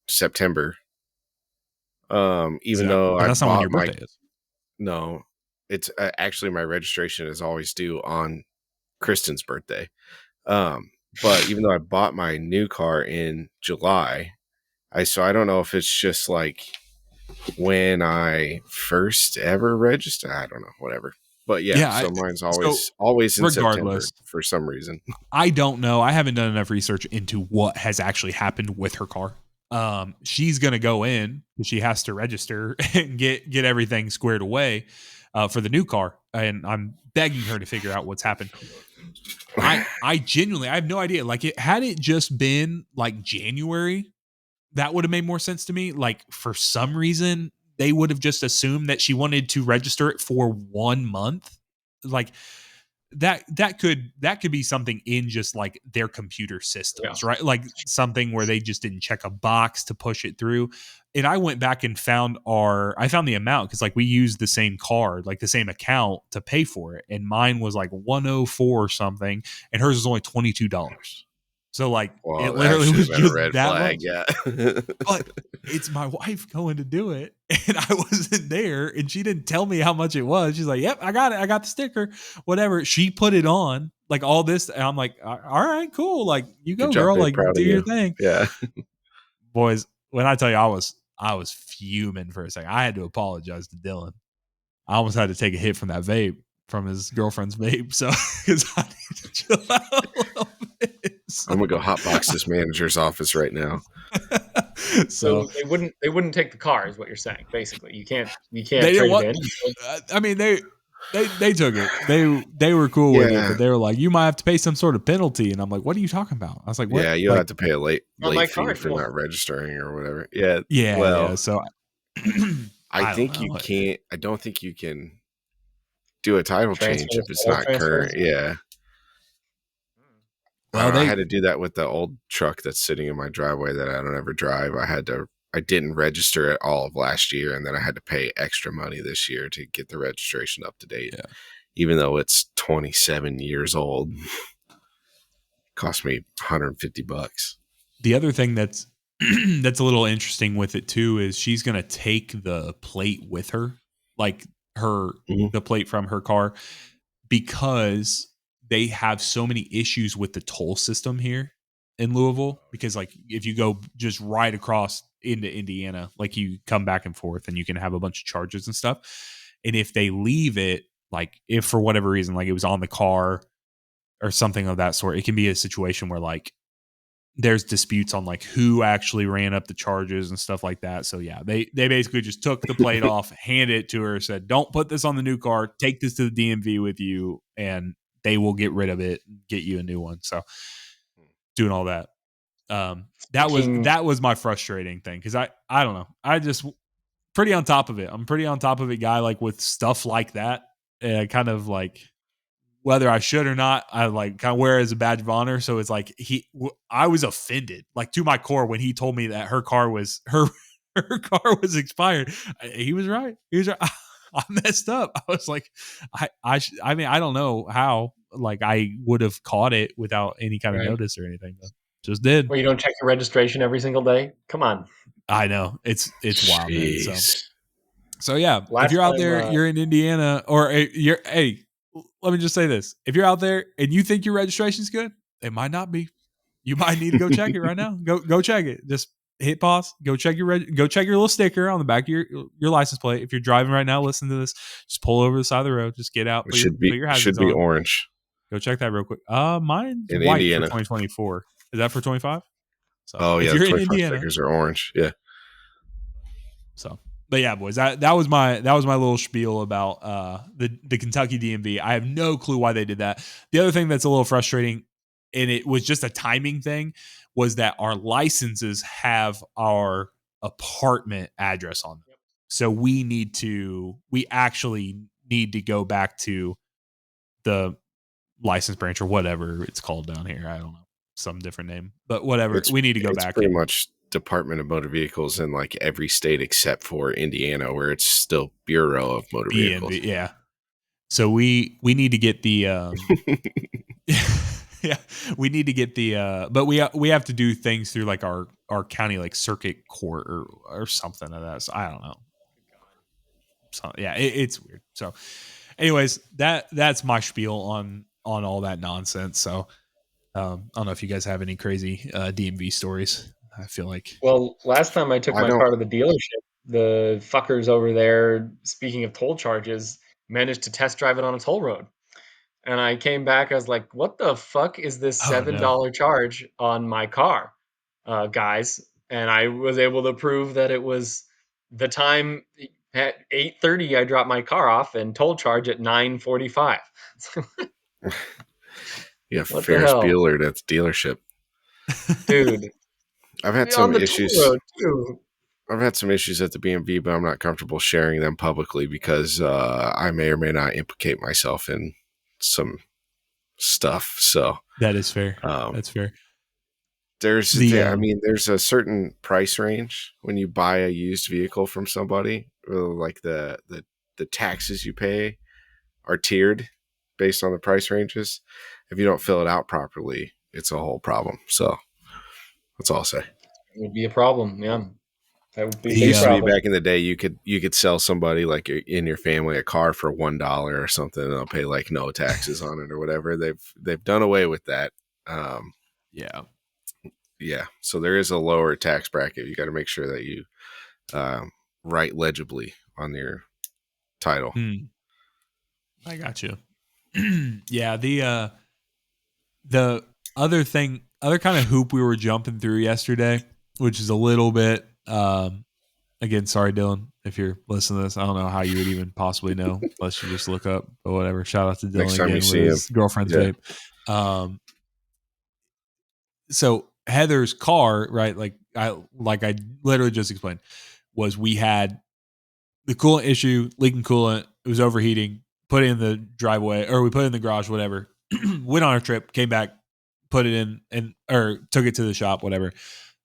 September. Even though that's not when your birthday is. No, it's actually my registration is always due on Kristen's birthday. But even though I bought my new car in July, I don't know if it's just like when I first ever registered. I don't know, whatever. But so mine's always in September for some reason. I don't know. I haven't done enough research into what has actually happened with her car. She's gonna go in because she has to register and get everything squared away for the new car, and I'm begging her to figure out what's happened. I genuinely, I have no idea. Like, had it just been like January, that would have made more sense to me. Like, for some reason, they would have just assumed that she wanted to register it for 1 month. Like, that could be something in just like their computer systems, right? Like something where they just didn't check a box to push it through. And I went back and found the amount because, like, we used the same card, like the same account to pay for it. And mine was like $104 or something, and hers was only $22. So, like, it literally was just a red flag. Yeah. But it's my wife going to do it, and I wasn't there, and she didn't tell me how much it was. She's like, yep, I got it. I got the sticker, whatever. She put it on, like, all this. And I'm like, all right, cool. Like, you go, girl. Like, do your thing. Yeah. Boys, when I tell you I was fuming for a second. I had to apologize to Dylan. I almost had to take a hit from that vape, from his girlfriend's vape. So, because I need to chill out a little bit. So. I'm going to go hotbox this manager's office right now. So they wouldn't take the car, is what you're saying. Basically, you can't they didn't trade it want. in. I mean, they took it. They were cool with it, Yeah. but they were like, you might have to pay some sort of penalty. And I'm like, what are you talking about? I was like, what? Yeah, you'll Like, have to pay a late On my fee card. for Well, not registering or whatever. Yeah. yeah. Well, So I I don't think you know. can't. I don't think you can do a title transfer change if to it's auto not transfers. current. Yeah. I Well, don't know. I they had to do that with the old truck that's sitting in my driveway that I don't ever drive. I didn't register it all of last year, and then I had to pay extra money this year to get the registration up to date. Yeah. Even though it's 27 years old, cost me $150. The other thing that's that's a little interesting with it too is she's gonna take the plate with her, like Mhm. the plate from her car, because they have so many issues with the toll system here in Louisville. Because like if you go just right across into Indiana, like you come back and forth and you can have a bunch of charges and stuff. And if they leave it, like if for whatever reason, like it was on the car or something of that sort, it can be a situation where like there's disputes on like who actually ran up the charges and stuff like that. So yeah, they basically just took the plate off, handed it to her, said, "Don't put this on the new car. Take this to the DMV with you, and they will get rid of it, get you a new one." So doing all that. Speaking, That was my frustrating thing because I don't know. I just pretty on top of it. I'm pretty on top of it guy like with stuff like that. Kind of like whether I should or not, I like kind of wear it as a badge of honor. So it's like I was offended, like to my core, when he told me that her car was her car was expired. He was right. He was right. I messed up. I was like, I mean, I don't know how. Like, I would have caught it without any kind of right? notice or anything. But just did. Well, you don't check your registration every single day. Come on. I know it's wild, man. Jeez. So yeah, if Last you're out time, there, you're in Indiana, or you're hey, let me just say this: if you're out there and you think your registration's good, it might not be. You might need to go check it right now. Go check it. Just hit pause. Go check go check your little sticker on the back of your license plate. If you're driving right now, listen to this. Just pull over the side of the road. Just get out. It Put your should hazards be on. orange Go check that real quick. Mine's in white for Indiana. 2024. Is that for 25? So Oh if yeah, the you're in 25 Indiana, stickers are orange. Yeah. so, but yeah, boys, that was my little spiel about the Kentucky DMV. I have no clue why they did that. The other thing that's a little frustrating, and it was just a timing thing, was that our licenses have our apartment address on them. So we actually need to go back to the license branch or whatever it's called down here. I don't know, some different name, but whatever. We need to go It's back pretty and much Department of Motor Vehicles in like every state except for Indiana, where it's still Bureau of Motor Vehicles. DMV. Yeah. So we need to get the yeah, we need to get the but we have to do things through like our county like circuit court or something of that. So I don't know. So yeah, it's weird. So anyways, that's my spiel on all that nonsense. So I don't know if you guys have any crazy DMV stories. I feel like well, last time I took I my don't. car to the dealership, the fuckers over there, speaking of toll charges, managed to test drive it on a toll road. And I came back, I was like, what the fuck is this oh no. $7 charge on my car, guys? And I was able to prove that it was the time at 8:30 I dropped my car off and toll charge at 9:45. Yeah, What the Ferris hell? Bueller at the dealership. Dude, I've had on some the toll issues. road too. I've had some issues at the BMV, but I'm not comfortable sharing them publicly because I may or may not implicate myself in some stuff. So That is fair. um, That's fair. I The mean, there's a certain price range when you buy a used vehicle from somebody. Like the taxes you pay are tiered based on the price ranges. If you don't fill it out properly, it's a whole problem. So that's all I'll say. It would be a problem. Yeah, that would be a It the big used to be problem. back in the day you could sell somebody like in your family a car for $1 or something, and they'll pay like no taxes on it or whatever. They've done away with that. Um, yeah. yeah, so there is a lower tax bracket. You got to make sure that you write legibly on your title. I got you. Yeah, the other kind of hoop we were jumping through yesterday which is a little bit. Again, sorry, Dylan, if you're listening to this. I don't know how you would even possibly know unless you just look up. But whatever. Shout out to Next Dylan time you again with see him. his girlfriend's Yeah. vape. So Heather's car, right? Like I literally just explained, was we had the coolant issue, leaking coolant. It was overheating. Put it in the driveway, or we put it in the garage, whatever. Went on a trip, came back, put it in, and or took it to the shop, whatever.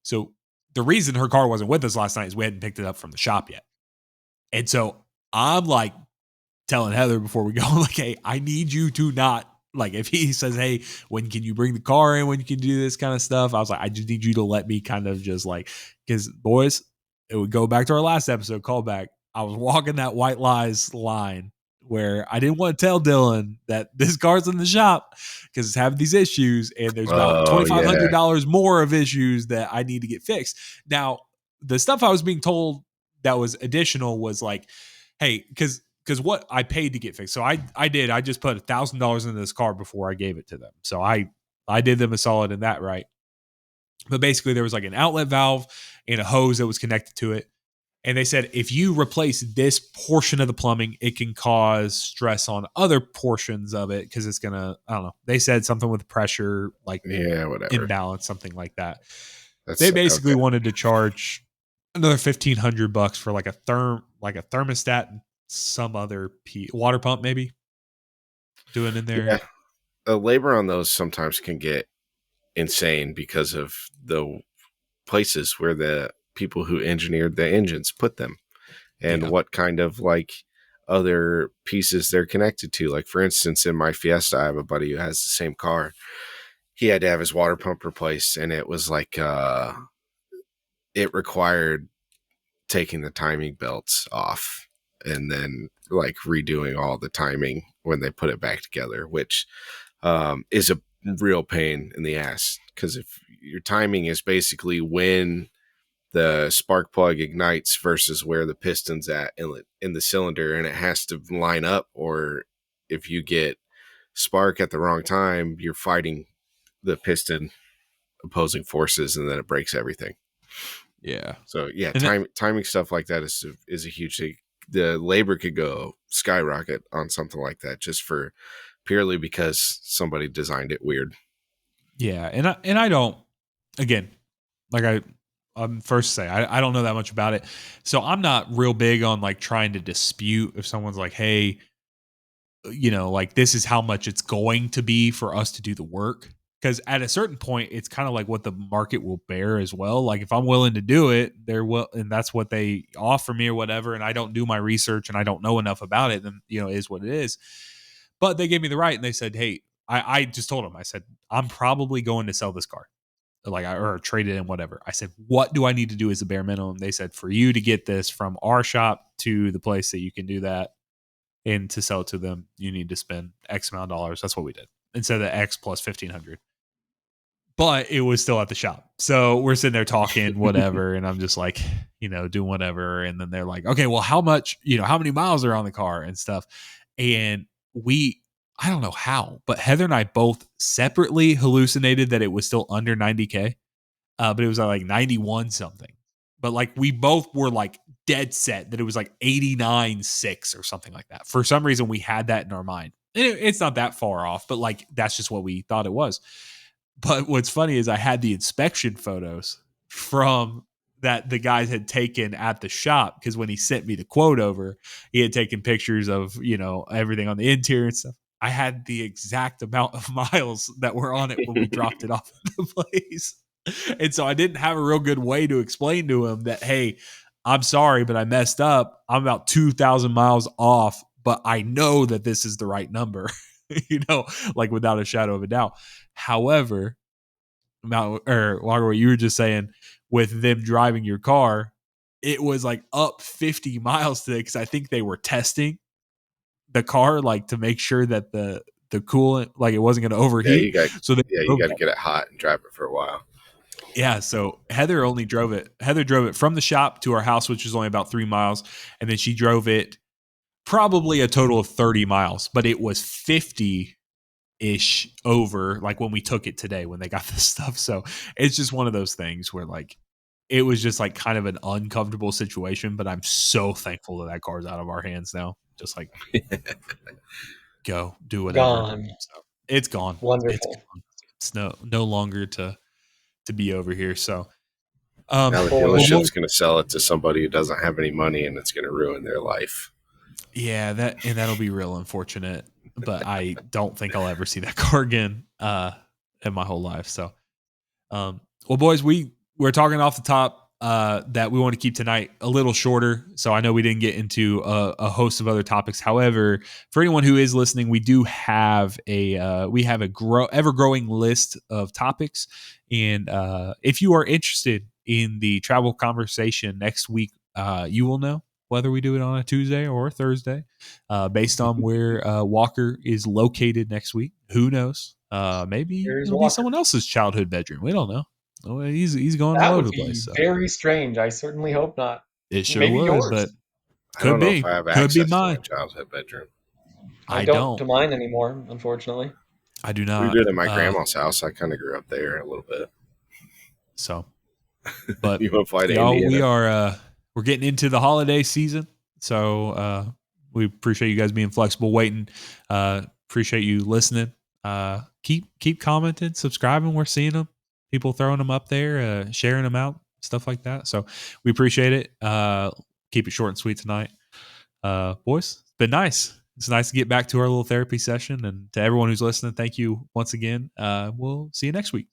So the reason her car wasn't with us last night is we hadn't picked it up from the shop yet. And so I'm like telling Heather before we go, like, hey, I need you to not, like, if he says, hey, when can you bring the car in? When you can do this kind of stuff? I was like, I just need you to let me kind of just like, because boys, it would go back to our last episode callback. I was walking that white lies line where I didn't want to tell Dylan that this car's in the shop because it's having these issues and there's about $2,500 more of issues that I need to get fixed. Now, the stuff I was being told that was additional was like, hey, because what I paid to get fixed. So I just put $1,000 into this car before I gave it to them. So I did them a solid in that, right? But basically there was like an outlet valve and a hose that was connected to it. And they said, if you replace this portion of the plumbing, it can cause stress on other portions of it because it's going to, I don't know. They said something with pressure, like whatever, imbalance, something like that. They basically wanted to charge another $1,500 for like a thermostat and some other water pump, maybe doing in there. Yeah, the labor on those sometimes can get insane because of the places where the people who engineered the engines put them and what kind of like other pieces they're connected to. Like, for instance, in my Fiesta, I have a buddy who has the same car. He had to have his water pump replaced, and it was like it required taking the timing belts off and then like redoing all the timing when they put it back together, which is a real pain in the ass, because if your timing is basically when the spark plug ignites versus where the piston's at in the cylinder, and it has to line up, or if you get spark at the wrong time, you're fighting the piston opposing forces and then it breaks everything. Yeah. So yeah, timing stuff like that is a huge thing. The labor could go skyrocket on something like that just for purely because somebody designed it weird. Yeah, and I don't, again, like I'm first to say I don't know that much about it, so I'm not real big on like trying to dispute if someone's like, hey, like this is how much it's going to be for us to do the work. Because at a certain point, it's kind of like what the market will bear as well. Like if I'm willing to do it, and that's what they offer me or whatever, and I don't do my research and I don't know enough about it, then it is what it is. But they gave me the right, and they said, hey, I just told them, I said, I'm probably going to sell this car, or trade it in, whatever. I said, what do I need to do as a bare minimum? They said, for you to get this from our shop to the place that you can do that and to sell it to them, you need to spend X amount of dollars. That's what we did, instead of X plus 1,500. But it was still at the shop. So we're sitting there talking, whatever. And I'm just like, doing whatever. And then they're like, okay, well, how much, how many miles are on the car and stuff. And I don't know how, but Heather and I both separately hallucinated that it was still under 90K. But it was like 91 something. But like we both were like dead set that it was like 89.6 or something like that. For some reason, we had that in our mind. And it's not that far off, but like that's just what we thought it was. But what's funny is I had the inspection photos from that the guys had taken at the shop, because when he sent me the quote over, he had taken pictures of, everything on the interior and stuff. I had the exact amount of miles that were on it when we dropped it off at the place. And so I didn't have a real good way to explain to him that, hey, I'm sorry, but I messed up. I'm about 2,000 miles off, but I know that this is the right number, like without a shadow of a doubt. However, Walker, what you were just saying with them driving your car, it was like up 50 miles today, because I think they were testing the car like to make sure that the coolant, like it wasn't going to overheat. You got to get it hot and drive it for a while. Yeah, so Heather drove it from the shop to our house, which is only about 3 miles, and then she drove it probably a total of 30 miles, but it was 50 ish over like when we took it today when they got this stuff. So it's just one of those things where like it was just like kind of an uncomfortable situation, but I'm so thankful that car's out of our hands now. Just like go do whatever. Gone. So it's gone. Wonderful. It's gone. It's no longer to be over here. So Now the Well, dealership's going to sell it to somebody who doesn't have any money, and it's going to ruin their life. yeah, that'll be real unfortunate. But I don't think I'll ever see that car again in my whole life. So, well, boys, we're talking off the top that we want to keep tonight a little shorter. So I know we didn't get into a host of other topics. However, for anyone who is listening, we do have ever growing list of topics. And if you are interested in the travel conversation next week, you will know whether we do it on a Tuesday or a Thursday, based on where Walker is located next week. Who knows? Maybe Here's it'll be Walker. someone else's childhood bedroom. We don't know. Oh, he's going That all would over the be place. So. very strange. I certainly hope not. It sure Maybe would, yours. but I don't could know be. if I have Could access be to mine. my childhood bedroom. I don't to mine anymore, unfortunately. I do We not. did at my grandma's house. I kind of grew up there a little bit. So, but You want to fly to y'all, Indiana? we're getting into the holiday season, so we appreciate you guys being flexible, waiting. Appreciate you listening. Keep commenting, subscribing. We're seeing them. People throwing them up there, sharing them out, stuff like that. So we appreciate it. Keep it short and sweet tonight. Boys, it's been nice. It's nice to get back to our little therapy session. And to everyone who's listening, thank you once again. We'll see you next week.